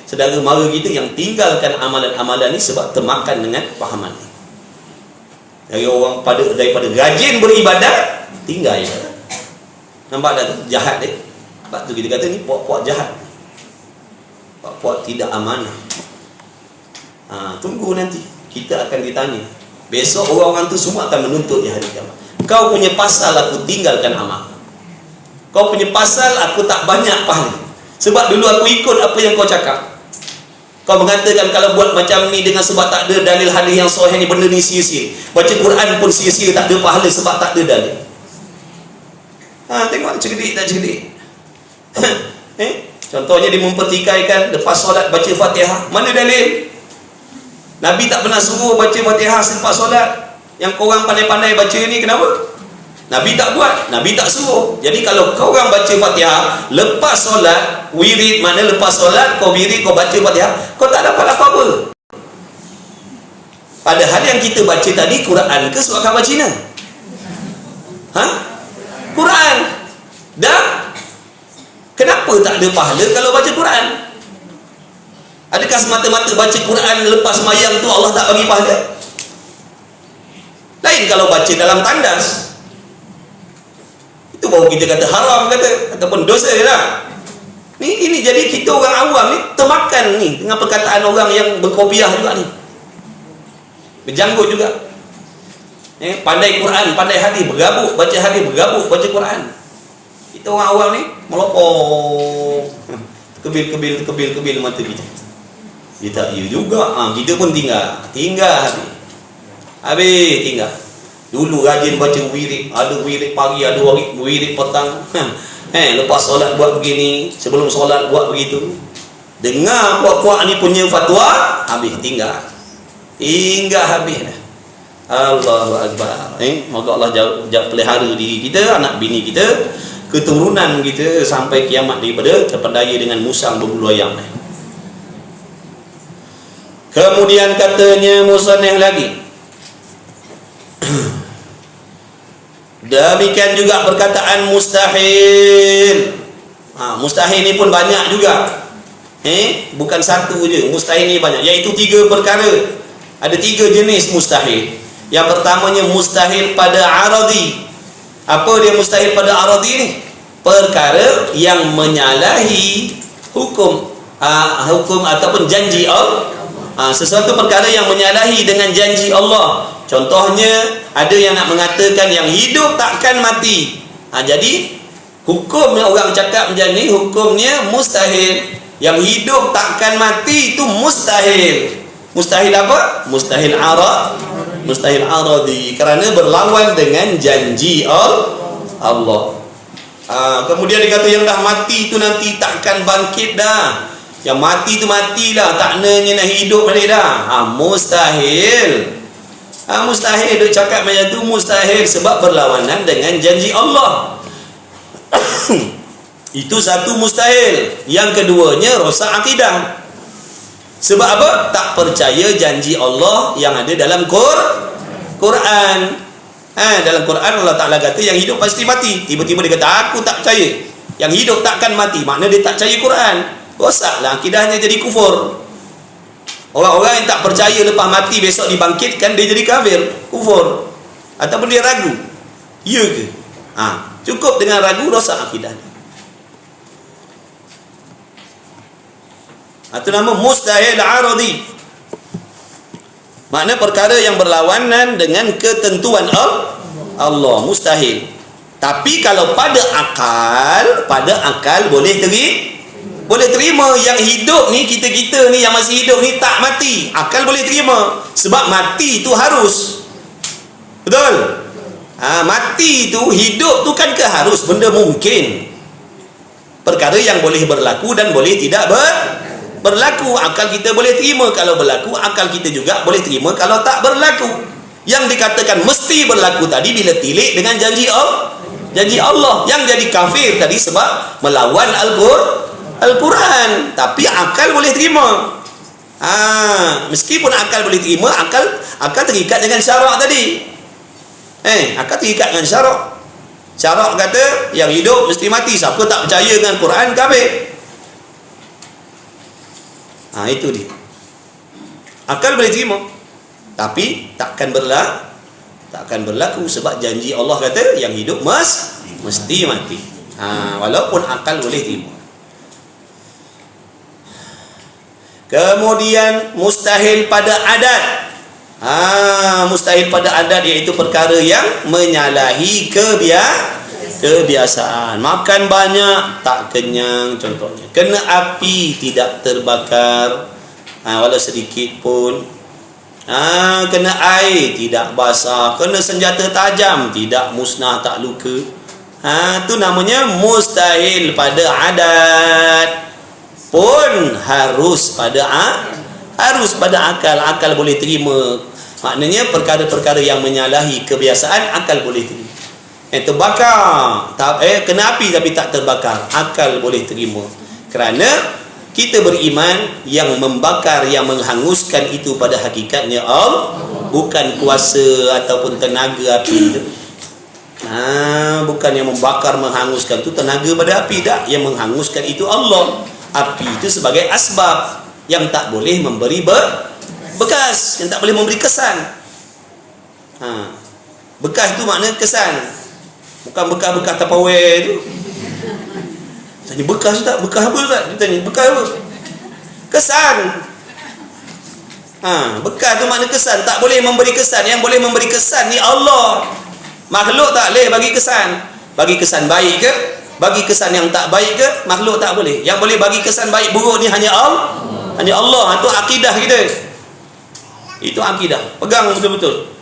saudara mara kita yang tinggalkan amalan-amalan ni sebab termakan dengan fahaman ni. Dari orang daripada rajin beribadat, tinggal ibadat. Nampak tak tu? Jahat dia. Sebab tu kita kata ni puak-puak jahat. Puak-puak tidak amanah. Tunggu nanti kita akan ditanya. Besok orang-orang tu semua akan menuntut di hari kiamat. Kau punya pasal aku tinggalkan amal. Kau punya pasal aku tak banyak pahala. Sebab dulu aku ikut apa yang kau cakap. Kau mengatakan kalau buat macam ni dengan sebab tak ada dalil hadis yang sahih ni, benda ni sia-sia. Baca Quran pun sia-sia, tak ada pahala sebab tak ada dalil. Tengok cerdik tak cerdik. Contohnya dia mempertikaikan lepas solat baca Fatihah. Mana dalil? Nabi tak pernah suruh baca Fatihah selepas solat. Yang korang pandai-pandai baca ni kenapa? Nabi tak buat, Nabi tak suruh. Jadi kalau kau orang baca Fatihah lepas solat, wirid, mana lepas solat kau wirid, kau baca Fatihah, kau tak dapat apa-apa. Padahal yang kita baca tadi Quran ke surat khabar Cina? Quran. Dan kenapa tak ada pahala kalau baca Quran? Adakah semata-mata baca Quran lepas sembahyang tu Allah tak bagi pahala? Lain kalau baca dalam tandas. Itu baru kita kata haram ataupun dosa lah. Ini jadi kita orang awam ni termakan ni dengan perkataan orang yang berkopiah juga ni. Berjanggut juga. Pandai Quran, pandai hadis, bergabuk baca hadis, bergabuk baca Quran. Kita orang awam ni melopong. Kebil mata kita. Dia tak ya juga. Kita pun tinggal habis tinggal. Dulu rajin baca wirid, ada wirid pagi, ada wirid petang. Lepas solat buat begini, sebelum solat buat begitu. Dengar puak-puak ni punya fatwa, habis tinggal habis dah. Allahu Akbar. Moga Allah pelihara diri kita, anak bini kita, keturunan kita sampai kiamat daripada terpedaya dengan musang berbulu ayam. Kemudian katanya musannif lagi, demikian juga perkataan mustahil. Mustahil ni pun banyak juga. Bukan satu je. Mustahil ni banyak. Iaitu 3 perkara. Ada 3 jenis mustahil. Yang pertamanya mustahil pada aradi. Apa dia mustahil pada aradi ni? Perkara yang menyalahi hukum ataupun janji Allah. Sesuatu perkara yang menyalahi dengan janji Allah. Contohnya ada yang nak mengatakan yang hidup takkan mati. Jadi hukumnya orang cakap macam ni, hukumnya mustahil. Yang hidup takkan mati itu mustahil. Mustahil apa? Mustahil aradi, kerana berlawan dengan janji Allah. Kemudian dia kata yang dah mati itu nanti takkan bangkit dah. Yang mati tu matilah, taknanya nak hidup balik dah. Mustahil. Mustahil. Dia cakap macam tu mustahil sebab berlawanan dengan janji Allah. Itu satu mustahil. Yang keduanya rosak akidah. Sebab apa? Tak percaya janji Allah yang ada dalam Quran. Dalam Quran Allah Ta'ala kata yang hidup pasti mati. Tiba-tiba dia kata aku tak percaya yang hidup takkan mati. Makna dia tak percaya Quran. Rosaklah akidahnya, jadi kufur. Orang-orang yang tak percaya lepas mati besok dibangkitkan, dia jadi kafir, kufur. Ataupun dia ragu. Ya ke? Cukup dengan ragu, rosak akidahnya. Itu nama mustahil aradi. Makna perkara yang berlawanan dengan ketentuan Allah, mustahil. Tapi kalau pada akal boleh terima yang hidup ni, kita ni yang masih hidup ni tak mati. Akal boleh terima. Sebab mati itu harus. Betul? Mati itu, hidup tu kan ke harus, benda mungkin. Perkara yang boleh berlaku dan boleh tidak berlaku. Akal kita boleh terima kalau berlaku, akal kita juga boleh terima kalau tak berlaku. Yang dikatakan mesti berlaku tadi bila tilik dengan janji Allah. Yang jadi kafir tadi sebab melawan Al-Quran. Tapi akal boleh terima. Meskipun akal boleh terima, akal terikat dengan syarak tadi. Akal terikat dengan syarak. Syarak kata yang hidup mesti mati. Siapa tak percaya dengan Quran, kafir. Itu dia. Akal boleh terima, tapi takkan berlaku sebab janji Allah kata yang hidup mesti mati. Walaupun akal boleh terima. Kemudian mustahil pada adat. Mustahil pada adat iaitu perkara yang menyalahi kebiasaan. Makan banyak tak kenyang contohnya. Kena api tidak terbakar. walau sedikit pun. Kena air tidak basah, kena senjata tajam tidak musnah, tak luka. Tu namanya mustahil pada adat. Pun harus pada akal boleh terima. Maknanya perkara-perkara yang menyalahi kebiasaan akal boleh terima. Terbakar, kena api tapi tak terbakar, akal boleh terima. Kerana kita beriman yang membakar, yang menghanguskan itu pada hakikatnya Allah, bukan kuasa ataupun tenaga api itu. Bukan yang membakar, menghanguskan itu tenaga pada api, tak. Yang menghanguskan itu Allah. Api itu sebagai asbab yang tak boleh memberi bekas, yang tak boleh memberi kesan. Bekas itu makna kesan, bukan bekas-bekas Tupperware itu. Tanya bekas tak? Bekas apa tak? Dia tanya bekas apa? Kesan. Bekas tu makna kesan. Tak boleh memberi kesan. Yang boleh memberi kesan ni Allah. Makhluk tak boleh bagi kesan. Bagi kesan baik ke? Bagi kesan yang tak baik ke? Makhluk tak boleh. Yang boleh bagi kesan baik buruk ni hanya Allah. Hanya Allah. Itu akidah kita. Itu akidah. Pegang betul-betul.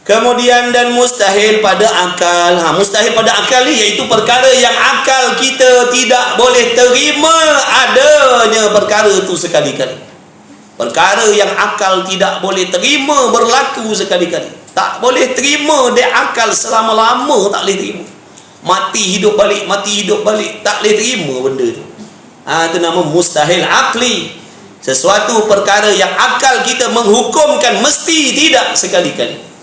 Kemudian dan mustahil pada akal. Mustahil pada akal ni iaitu perkara yang akal kita tidak boleh terima adanya perkara itu sekali-kali. Perkara yang akal tidak boleh terima berlaku sekali-kali. Tak boleh terima dia akal selama-lama, tak boleh terima. Mati hidup balik, tak boleh terima benda tu. Itu nama mustahil akli. Sesuatu perkara yang akal kita menghukumkan mesti tidak sekali-kali.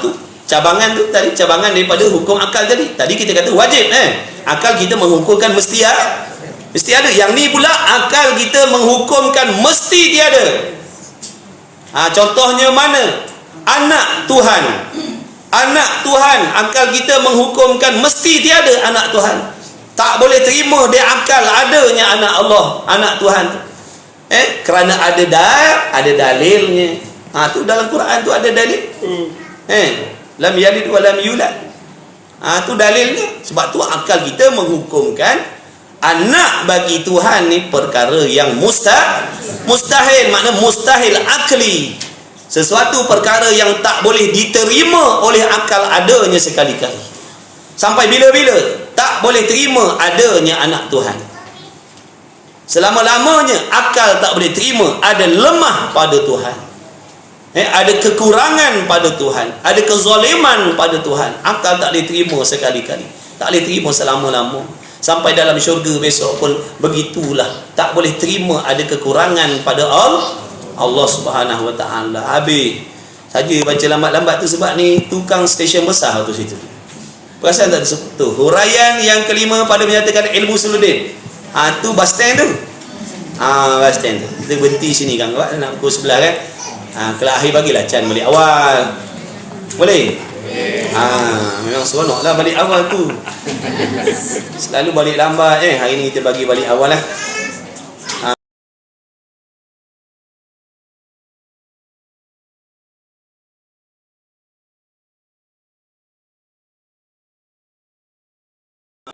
Tu cabangan tu tadi, cabangan daripada hukum akal tadi. Tadi kita kata wajib, akal kita menghukumkan mesti ada. Yang ni pula akal kita menghukumkan mesti tiada. Contohnya mana? Anak Tuhan, akal kita menghukumkan mesti tiada anak Tuhan. Tak boleh terima dia akal adanya anak Allah, anak Tuhan tu. Kerana ada dalilnya. Tu dalam Quran tu ada dalil. Lam yalid wa lam yulad. Tu dalilnya. Sebab tu akal kita menghukumkan anak bagi Tuhan ni perkara yang mustahil. Makna mustahil akli. Sesuatu perkara yang tak boleh diterima oleh akal adanya sekali-kali. Sampai bila-bila tak boleh terima adanya anak Tuhan. Selama-lamanya akal tak boleh terima ada lemah pada Tuhan. Ada kekurangan pada Tuhan, ada kezaliman pada Tuhan. Akal tak boleh terima sekali-kali, tak boleh terima selama-lama. Sampai dalam syurga besok pun begitulah, tak boleh terima ada kekurangan pada Allah Subhanahu Wa Taala. Habis saja baca lambat-lambat tu sebab ni tukang stesen besar tu situ. Perasan tak tu? Huraian yang kelima pada menyatakan ilmu suludin. Tu bus stand tu. Bus stand tu. Kita berhenti sini kan, nak pukul 11 kan. Kalau akhir bagilah Chan balik awal. Boleh? Memang seronok lah balik awal tu. Selalu balik lambat. Hari ni kita bagi balik awal lah.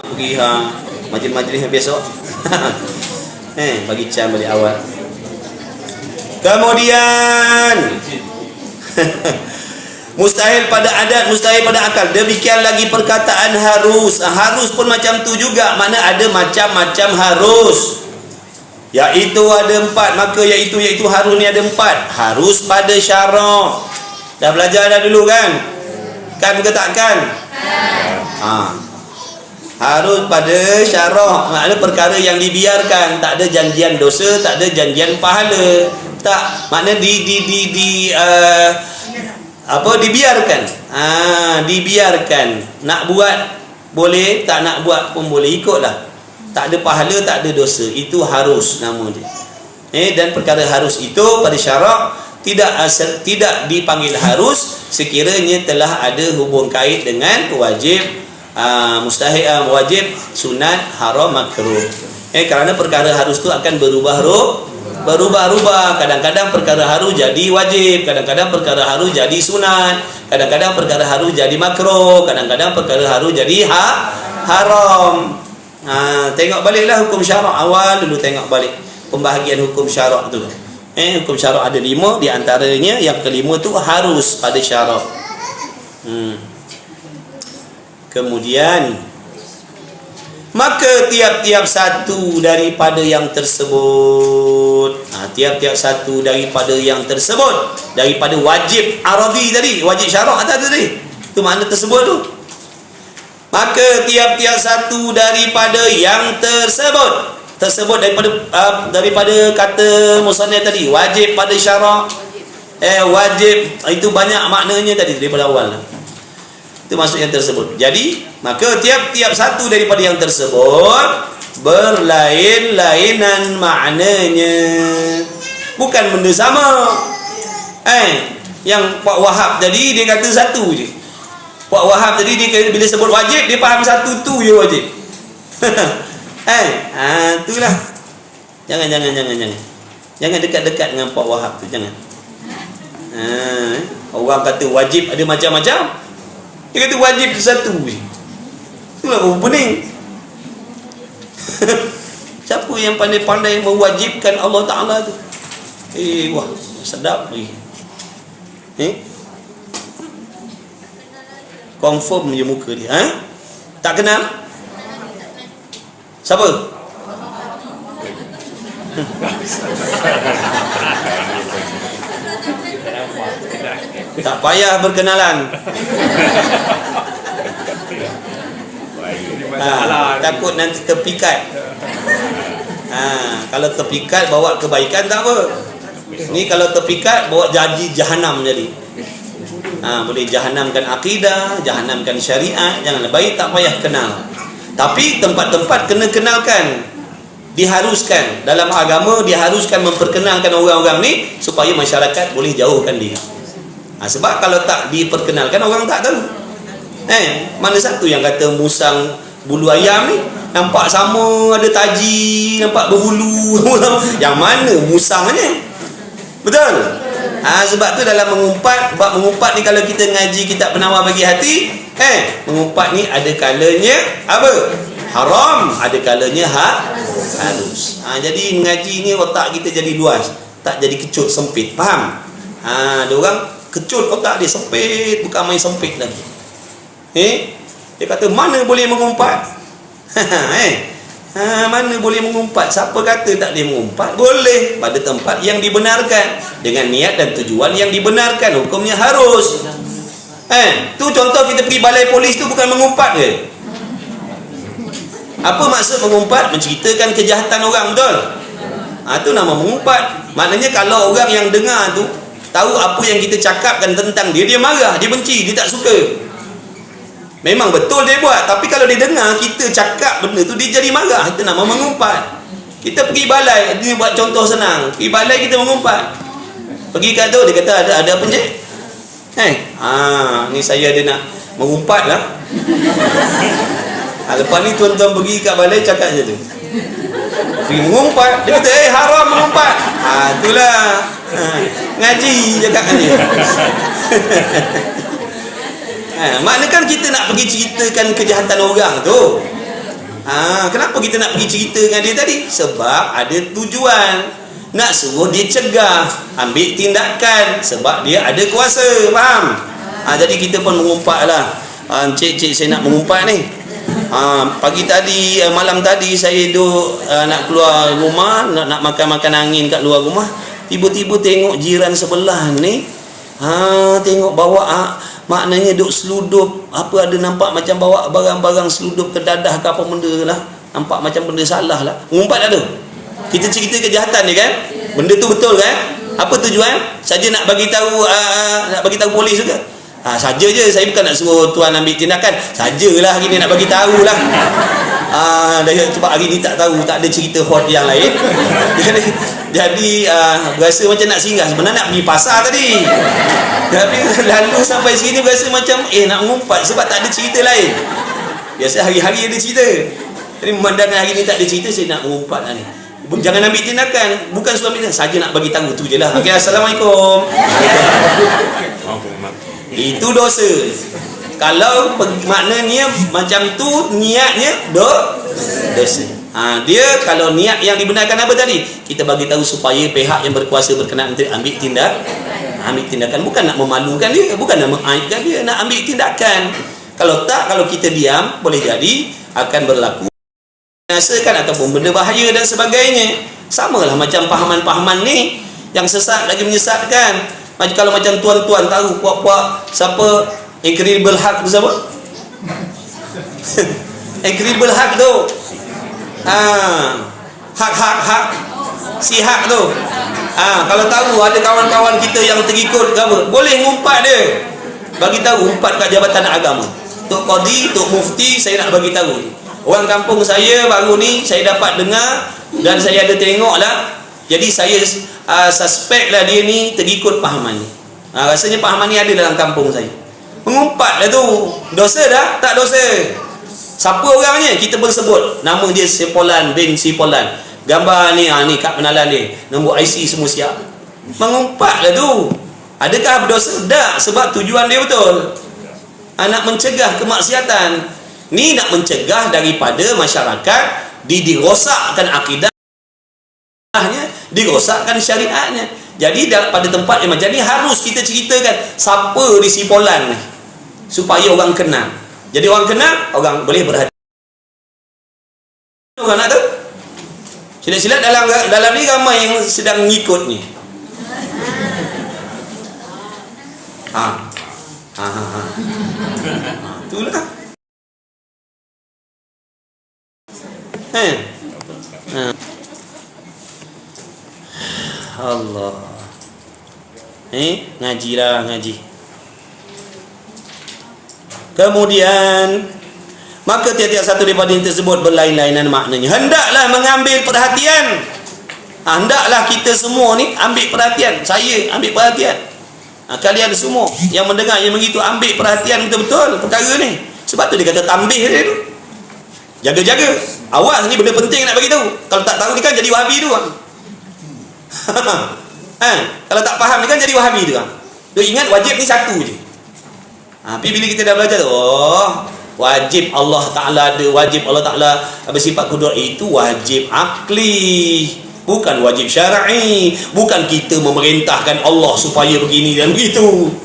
Pergi majlis-majlis besok. Bagi Chan balik awal. Kemudian mustahil pada adat, mustahil pada akal. Demikian lagi perkataan harus. Harus pun macam tu juga. Mana ada macam-macam harus. Iaitu ada 4. Maka iaitu harus ni ada 4. Harus pada syarak. Dah belajar dah dulu kan? Kan ke takkan? Harus pada syarak. Maknanya perkara yang dibiarkan. Tak ada janjian dosa, tak ada janjian pahala. Tak, makna dibiarkan. Dibiarkan. Nak buat boleh, tak nak buat pun boleh, ikutlah. Tak ada pahala, tak ada dosa. Itu harus nama dia. Dan perkara harus itu pada syarak tidak dipanggil harus sekiranya telah ada hubung kait dengan wajib, mustahil, wajib, sunat, haram, makruh. Kerana perkara harus tu akan berubah-ubah. Kadang-kadang perkara harus jadi wajib, kadang-kadang perkara harus jadi sunat, kadang-kadang perkara harus jadi makruh, kadang-kadang perkara harus jadi haram. Tengok baliklah hukum syarak awal dulu, tengok balik pembahagian hukum syarak tu. Hukum syarak ada 5, di antaranya yang kelima tu harus pada syarak. Kemudian maka tiap-tiap satu daripada yang tersebut, tiap-tiap satu daripada yang tersebut, daripada wajib aradhi tadi, wajib syarak tadi, tu makna tersebut tu. Maka tiap-tiap satu daripada yang tersebut daripada kata musannif tadi, wajib pada syarak, wajib itu banyak maknanya tadi daripada awal. Itu maksud yang tersebut. Jadi maka tiap-tiap satu daripada yang tersebut berlain-lainan maknanya, bukan benda sama. Yang Pak Wahab tadi dia kata satu je. Pak Wahab tadi dia bila sebut wajib dia faham satu tu je wajib. Itulah. Jangan dekat-dekat dengan Pak Wahab tu, jangan. Orang kata wajib ada macam-macam. Dia kata wajib satu je. Itulah baru pening. Siapa yang pandai-pandai mewajibkan Allah Ta'ala tu? Wah, sedap lagi. Confirm je muka dia. Tak kenal? Siapa? Tak payah berkenalan. Takut nanti terpikat. Kalau terpikat bawa kebaikan tak apa. Ni kalau terpikat bawa jadi jahanam jadi. Boleh jahanamkan akidah, jahanamkan syariat. Janganlah, baik tak payah kenal. Tapi tempat-tempat kena kenalkan. Diharuskan dalam agama, diharuskan memperkenalkan orang-orang ni supaya masyarakat boleh jauhkan dia. Sebab kalau tak diperkenalkan orang tak tahu. Mana satu yang kata musang bulu ayam ni nampak sama, ada taji, nampak berbulu. Yang mana musangnya? Betul? Sebab tu dalam mengumpat, bab mengumpat ni kalau kita ngaji kitab Penawar Bagi Hati, mengumpat ni ada kalanya apa? Haram, ada kalanya harus. Jadi mengaji ni otak kita jadi luas, tak jadi kecut sempit. Faham? Ada orang kecut otak dia sempit, bukan main sempit lagi. Dia kata mana boleh mengumpat? Mana boleh mengumpat? Siapa kata tak boleh mengumpat? Boleh pada tempat yang dibenarkan, dengan niat dan tujuan yang dibenarkan, hukumnya harus. Tu contoh kita pergi balai polis tu bukan mengumpat ke? Apa maksud mengumpat? Menceritakan kejahatan orang, betul? Itu nama mengumpat. Maknanya kalau orang yang dengar tu tahu apa yang kita cakapkan tentang dia, dia marah, dia benci, dia tak suka. Memang betul dia buat, tapi kalau dia dengar kita cakap benda tu, dia jadi marah. Itu nama mengumpat. Kita pergi balai, ini buat contoh senang. Pergi balai kita mengumpat. Pergi kat tu, dia kata ada apa je? Ni saya ada nak mengumpat lah. Lepas ni tuan-tuan pergi kat balai cakap je tu. Pergi mengumpat, dia kata haram mengumpat. Itulah. Ngaji cakapkan dia. Maknanya kan kita nak pergi ceritakan kejahatan orang tu. Kenapa kita nak pergi ceritakan dia tadi? Sebab ada tujuan, nak suruh dia cegah, ambil tindakan, sebab dia ada kuasa. Faham? Jadi kita pun mengumpat lah. Cik saya nak mengumpat ni. Pagi tadi, malam tadi saya duduk nak keluar rumah, nak makan angin kat luar rumah. Tiba-tiba tengok jiran sebelah ni, tengok bawa maknanya duk seludup, apa ada nampak macam bawa barang-barang seludup ke dadah ke apa benda lah, nampak macam benda salah lah. Mengumpat tak tu? Kita cerita kejahatan ni kan, benda tu betul kan? Apa tujuan? Saja nak bagi tahu, nak bagi tahu polis juga. Saja je, saya bukan nak suruh tuan ambil tindakan. Sajalah hari ni nak bagi tahulah. Sebab hari ni tak tahu, tak ada cerita hot yang lain. Jadi berasa macam nak singgah. Sebenarnya nak pergi pasar tadi, tapi lalu sampai sini berasa macam nak mengumpat sebab tak ada cerita lain. Biasa hari-hari ada cerita. Jadi memandangkan hari ni tak ada cerita, saya nak mengumpat lah ni. Jangan ambil tindakan, bukan suami saja nak bagi tahu tu je lah. Okay, Assalamualaikum. Itu dosa. Kalau maknanya macam tu, niatnya dosa. Dia kalau niat yang dibenarkan apa tadi? Kita bagi tahu supaya pihak yang berkuasa berkenaan untuk ambil tindakan, bukan nak memalukan dia, bukan nak mengaibkan dia, nak ambil tindakan. Kalau tak, kalau kita diam, boleh jadi akan berlaku binasakan ataupun benda bahaya dan sebagainya. Samalah macam pahaman-pahaman ni yang sesat lagi menyesatkan. Kalau macam tuan-tuan tahu puak-puak siapa Incredible Hulk tu siapa? Incredible Hulk tu. Hak si Hak tu. Kalau tahu ada kawan-kawan kita yang terikut ke apa, boleh ngumpat dia. Bagi tahu, umpat kat jabatan agama. Tok Qadi, Tok Mufti, saya nak bagi tahu. Orang kampung saya baru ni saya dapat dengar dan saya ada tengok lah. Jadi saya suspek lah dia ni terikut pahaman ni. Rasanya pahaman ni ada dalam kampung saya. Mengumpat lah tu. Dosa dah? Tak dosa. Siapa orangnya? Kita pun sebut. Nama dia Sipolan bin Sipolan. Gambar ni, ni kad penalan dia. Nombor IC semua siap. Mengumpat lah tu. Adakah berdosa? Tak. Sebab tujuan dia betul. Nak mencegah kemaksiatan. Ni nak mencegah daripada masyarakat dirosakkan akidahnya, dirosakkan syariatnya. Jadi pada tempat yang macam ni harus kita ceritakan siapa di Sipolan ni, supaya orang kenal. Jadi orang kenal, orang boleh berhati. Orang nak tahu? Silat-silat dalam ni ramai yang sedang ngikut ni. Itulah. Allah. Ngaji. Kemudian maka tiap-tiap satu daripada yang tersebut berlain-lainan maknanya. Hendaklah mengambil perhatian. Hendaklah kita semua ni ambil perhatian. Saya ambil perhatian. Kalian semua yang mendengar yang begitu ambil perhatian betul-betul perkara ni. Sebab tu dia kata tambih dia tu. Jaga-jaga. Awas ni benda penting nak bagi tahu. Kalau tak tahu ni kan jadi Wahabi tu. Kalau tak faham ni kan jadi Wahabi tu. Ingat wajib ni satu je. Tapi bila kita dah belajar tu, wajib Allah Ta'ala ada, wajib Allah Ta'ala bersifat kudrat, itu wajib akli, bukan wajib syar'i. Bukan kita memerintahkan Allah supaya begini dan begitu.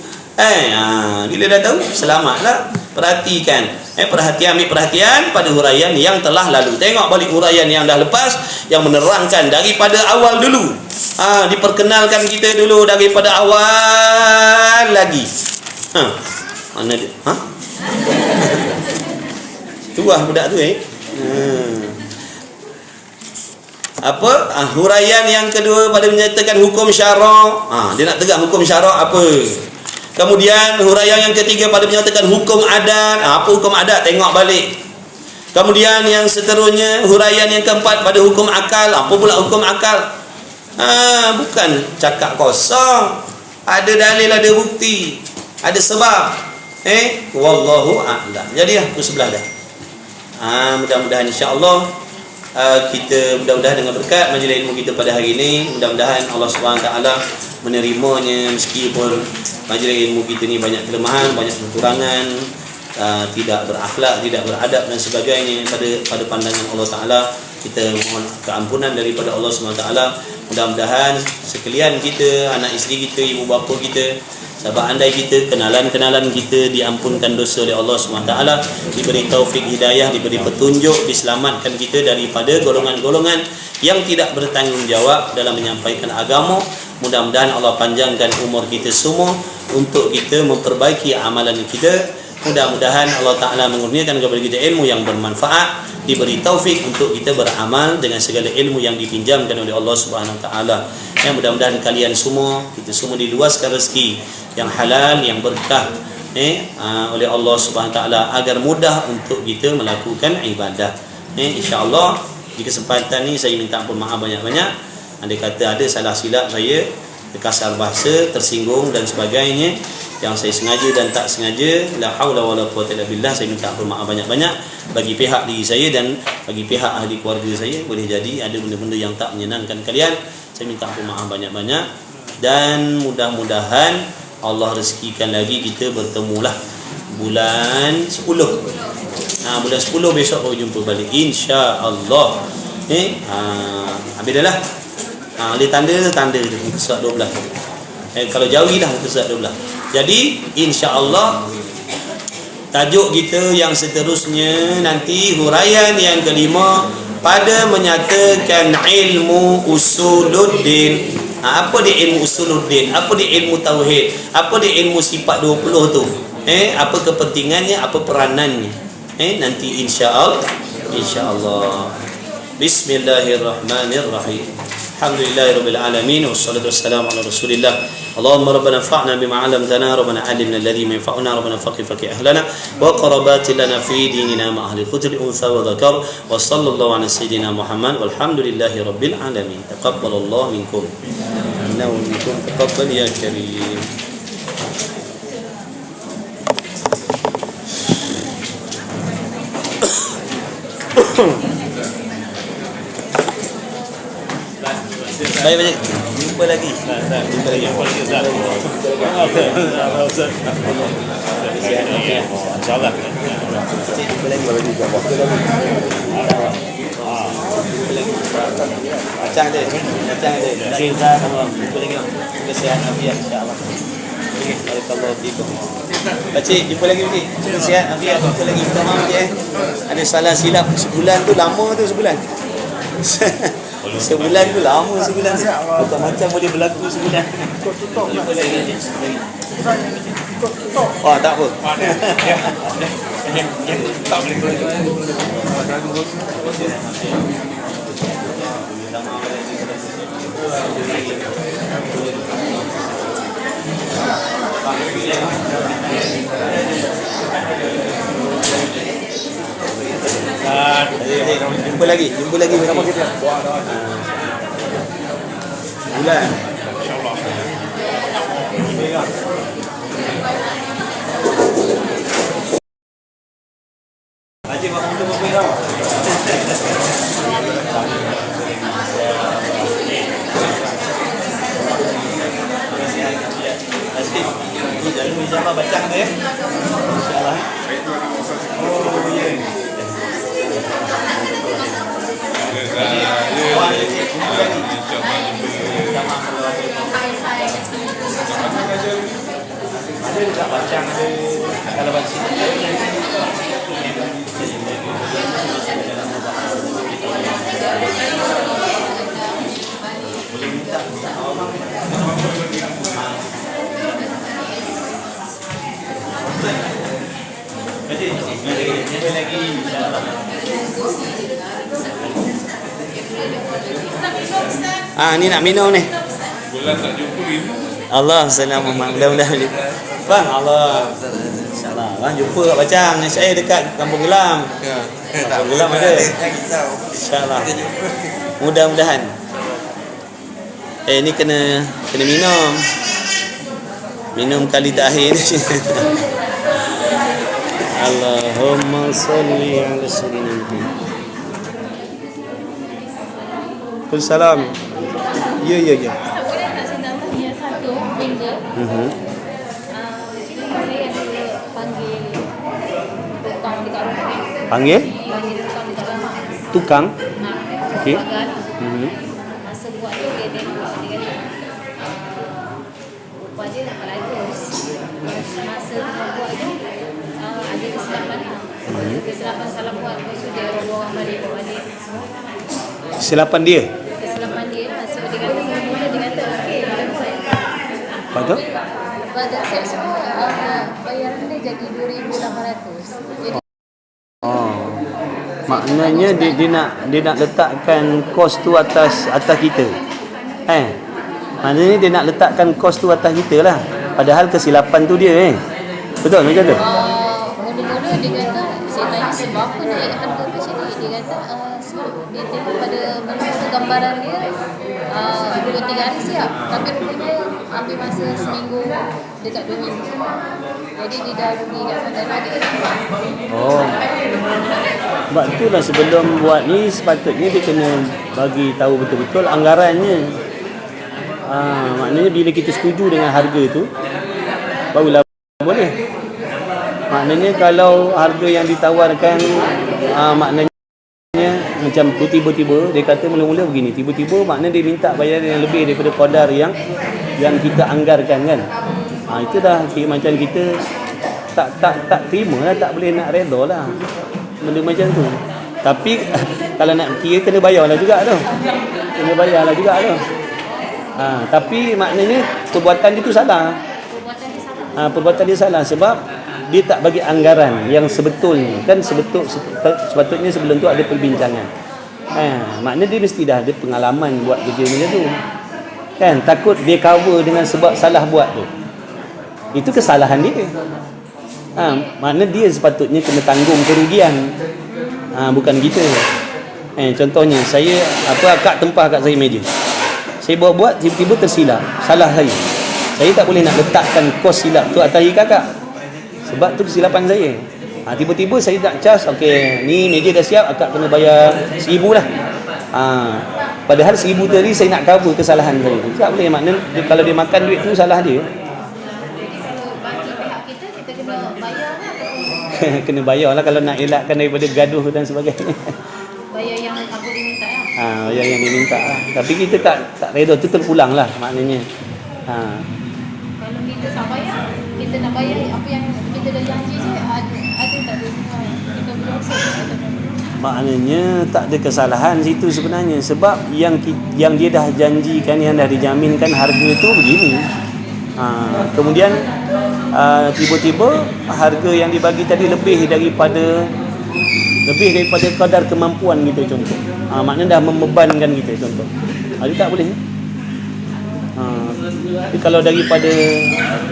Bila dah tahu, selamatlah. Perhatikan, ambil perhatian pada huraian yang telah lalu. Tengok balik huraian yang dah lepas, yang menerangkan daripada awal dulu. Diperkenalkan kita dulu daripada awal lagi. Mana dia? Tuah budak tu apa? Huraian yang kedua pada menyatakan hukum syarak. Dia nak tegak hukum syarak apa? Kemudian huraian yang ketiga pada menyatakan hukum adat. Apa hukum adat? Tengok balik. Kemudian yang seterusnya huraian yang keempat pada hukum akal. Apa pula hukum akal? Bukan cakap kosong. Ada dalil, ada bukti, ada sebab. Wallahu a'lam. Jadi aku sebelah dah. Mudah-mudahan insya-Allah kita mudah-mudahan dengan berkat majlis ilmu kita pada hari ini, mudah-mudahan Allah Subhanahu taala menerimanya, meskipun majlis ilmu kita ni banyak kelemahan, banyak kekurangan, tidak berakhlak, tidak beradab dan sebagainya pada pandangan Allah Taala. Kita mohon keampunan daripada Allah Subhanahu taala. Mudah-mudahan sekalian kita, anak isteri kita, ibu bapa kita, sahabat andai kita, kenalan-kenalan kita diampunkan dosa oleh Allah SWT, diberi taufik hidayah, diberi petunjuk, diselamatkan kita daripada golongan-golongan yang tidak bertanggungjawab dalam menyampaikan agama. Mudah-mudahan Allah panjangkan umur kita semua untuk kita memperbaiki amalan kita. Mudah-mudahan Allah Ta'ala mengurniakan kepada kita ilmu yang bermanfaat, diberi taufik untuk kita beramal dengan segala ilmu yang dipinjamkan oleh Allah Subhanahu Wa Ta'ala. Mudah-mudahan kalian semua, kita semua diluaskan rezeki yang halal, yang berkah oleh Allah Subhanahu Wa Ta'ala, agar mudah untuk kita melakukan ibadah. InsyaAllah di kesempatan ni saya minta ampun maaf banyak-banyak. Andai kata ada salah silap saya, kasar bahasa, tersinggung dan sebagainya, yang saya sengaja dan tak sengaja, la haula wala quwwata illa billah, saya minta ampun maaf banyak-banyak bagi pihak diri saya dan bagi pihak ahli keluarga saya. Boleh jadi ada benda-benda yang tak menyenangkan kalian, saya minta ampun maaf banyak-banyak. Dan mudah-mudahan Allah rezekikan lagi kita bertemulah bulan 10. Bulan 10 besok baru jumpa balik, insya-Allah. Habis dah lah. Oleh tanda tu muka surat 12. Kalau jauhi dah muka surat 12. Jadi insya-Allah tajuk kita yang seterusnya nanti huraian yang kelima pada menyatakan ilmu usuluddin. Apa dia ilmu usuluddin? Apa dia ilmu tauhid? Apa dia ilmu sifat 20 tu? Apa kepentingannya, apa peranannya? Nanti insya-Allah. Bismillahirrahmanirrahim. Alhamdulillahirabbil alamin wassalatu wassalamu ala Rasulillah. Allahumma rabbana anfa'na bima 'allamtana rabbana 'allimna alladhi yanfa'una rabbana faqih ahlana wa qarabati lana fi dinina ma ahli qutri unsa wa dhakar wa sallallahu ala sayyidina Muhammad walhamdulillahi rabbil alamin. Taqabbalallahu minkum innahu minkum taqabbal ya karim. Baik, jumpa lagi. Jumpa lagi. InsyaAllah. Macam dia. Jumpa lagi. Kesihatan afiat insyaAllah. Barakallahu fikum. Pakcik, jumpa lagi Pakcik. Sihat afiat, jumpa lagi. Minta maaf Pakcik. Ada salah silap sebulan tu, lama tu sebulan. Sebulan tu lama sebulan. Macam-macam boleh berlaku sebulan. Jumpa lagi. Oh, tak apa. Tak boleh. Jumpa lagi bersama kita. Bulan. Insya-Allah. Haji makan dulu berapa? Jangan lupa baca ya. Insya-Allah. Oh ya. Ada juga baca kalau baca boleh minta jadi lagi insya-Allah. Ni nak minum ni. Bulan tak jumpa ni. Allah selamat mudah-mudahan. Bang Allah. Insya-Allah. Bang jumpa kat Bacang. Saya dekat Kampung Gelam. Kampung Gelam ada. Insya-Allah. Mudah-mudahan. Ni kena minum. Minum kali terakhir ni. Allahumma salli ala sayyidina Muhammad. Assalamualaikum. Ya. Boleh tak saya tambah yang satu finger? Saya ada panggil tukang dekat rumah. Panggil? Panggil tukang dekat rumah. Tukang? Okey. Masa buat tu dia tengok, dia kata rupa dia 800. Masa tengah buat tu ada kesilapan lah. Kesilapan salah buat. Lepas tu dia orang balik semua. Kesilapan dia? Kesilapan dia lah. So dia kata mula dia kata okey. Apa tu? Pada saya semua bayaran dia jadi 2,800. Jadi maknanya dia nak letakkan kos tu atas kita. Maknanya dia nak letakkan kos tu atas kita lah. Padahal kesilapan tu dia Betul macam tu? Mula-mula dia kata, saya tanya sebab apa naik harga macam ni. Dia kata sebab dia tengok pada mula-mula gambaran dia 2-3 hari siap. Tapi rupanya ambil masa seminggu dekat 2 minggu. Jadi dia dah rugi kat sana lagi. Sebab itulah sebelum buat ni sepatutnya dia kena bagi tahu betul-betul anggarannya. Maknanya bila kita setuju dengan harga tu barulah boleh. Maknanya kalau harga yang ditawarkan maknanya macam tiba-tiba dia kata mula-mula begini, tiba-tiba maknanya dia minta bayaran yang lebih daripada qadar yang kita anggarkan kan. Itu dah macam kita tak terima lah, tak boleh nak redha lah benda macam tu. Tapi kalau nak kira kena bayarlah juga tu. Tapi maknanya perbuatan dia tu salah. Perbuatan dia salah sebab dia tak bagi anggaran yang sebetulnya. Kan sepatutnya sebelum tu ada perbincangan. Maknanya dia mesti dah ada pengalaman buat kerja macam tu. Kan takut dia cover dengan sebab salah buat tu. Itu kesalahan dia. Maknanya dia sepatutnya kena tanggung kerugian. Bukan kita. Contohnya saya akak tempah kat saya meja. Saya buat tiba-tiba tersilap, salah saya. Saya tak boleh nak letakkan kos silap tu atas kakak. Sebab tu kesilapan saya. Tiba-tiba saya nak cas, okey, ni meja dah siap, akak kena bayar 1,000 lah. Padahal 1,000 tadi saya nak cover kesalahan saya. Tak boleh, maknanya kalau dia makan duit tu salah dia. Kena bayar lah kalau nak elakkan daripada gaduh dan sebagainya. Bayar yang aku diminta lah. Bayar yang diminta lah. Tapi kita tak reda tu terpulang lah maknanya. Kalau kita tak bayar, kita nak bayar apa yang kita dah janji je, ada tak ada kita berdosa. Maknanya tak ada kesalahan situ sebenarnya sebab yang dia dah janjikan, yang dah dijaminkan harga tu begini. Kemudian tiba-tiba harga yang dibagi tadi lebih daripada kadar kemampuan kita contoh. Maknanya dah membebankan kita contoh. Itu tak boleh. Tapi kalau daripada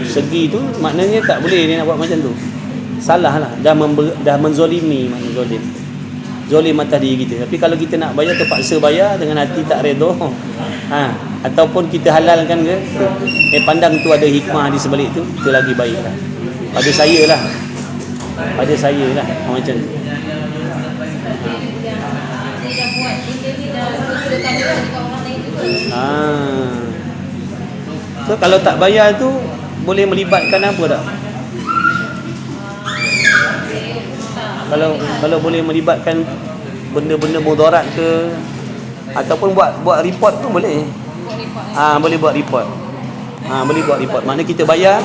segi tu maknanya tak boleh dia nak buat macam tu. Salah lah, dah menzolimi, maknanya zolim atas diri kita. Tapi kalau kita nak bayar, terpaksa bayar dengan hati tak redha, ataupun kita halalkan ke, pandang tu ada hikmah di sebalik tu, itu lagi baik lah. Pada saya lah macam tu. Dia dah buat, dia dah usahakan dia dekat orang lain juga. So kalau tak bayar tu boleh melibatkan apa tak? Kalau boleh melibatkan benda-benda mudarat ke, ataupun buat report pun boleh. Boleh buat report. Maknanya kita bayar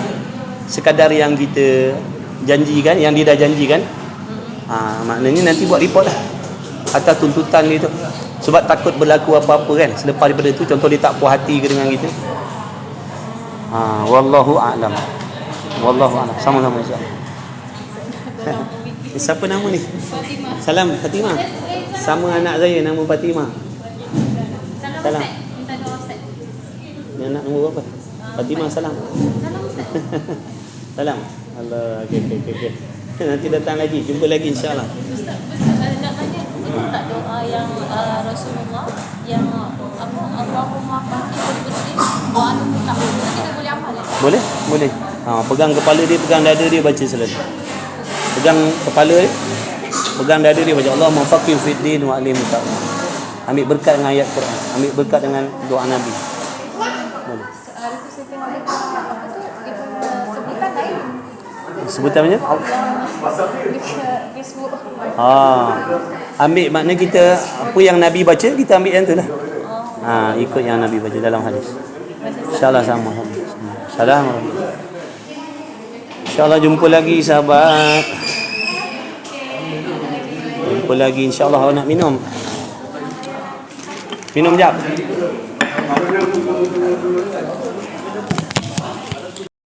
sekadar yang kita janjikan, yang dia dah janjikan. Maknanya nanti buat report lah atas tuntutan dia tu. Sebab takut berlaku apa-apa kan selepas daripada tu, contoh dia tak puas hati ke dengan kita. Wallahu a'lam. Sama-sama insya-Allah. Siapa nama ni? Fatimah. Salam Fatimah. Sama anak saya nama Fatimah. Salam. Minta doa Ustaz. Ni anak nombor berapa? Fatimah salam. Salam Ustaz. Salam. Allah, okey. Nanti datang lagi, jumpa lagi insya-Allah. Ustaz, nak tanya, itu tak doa yang Rasulullah yang Allahumma faqih muslim wa anu tak. Kita boleh amal tak? Boleh. Pegang kepala dia, pegang dada dia, baca selalu. Pegang kepala dia, pegang dada dia, baca Allahumma faqih fid din wa alim tak. Ambil berkat dengan ayat Quran, ambil berkat dengan doa Nabi. Boleh. Hari tu saya tengok apa tu, dia punya sebutan lain. Sebutan macam? Facebook. Ambil makna kita apa yang Nabi baca, kita ambil yang tu lah. Ikut yang Nabi baca dalam hadis. InsyaAllah sama. Assalamualaikum. InsyaAllah jumpa lagi sahabat. Jumpa lagi insyaAllah. Nak minum jap.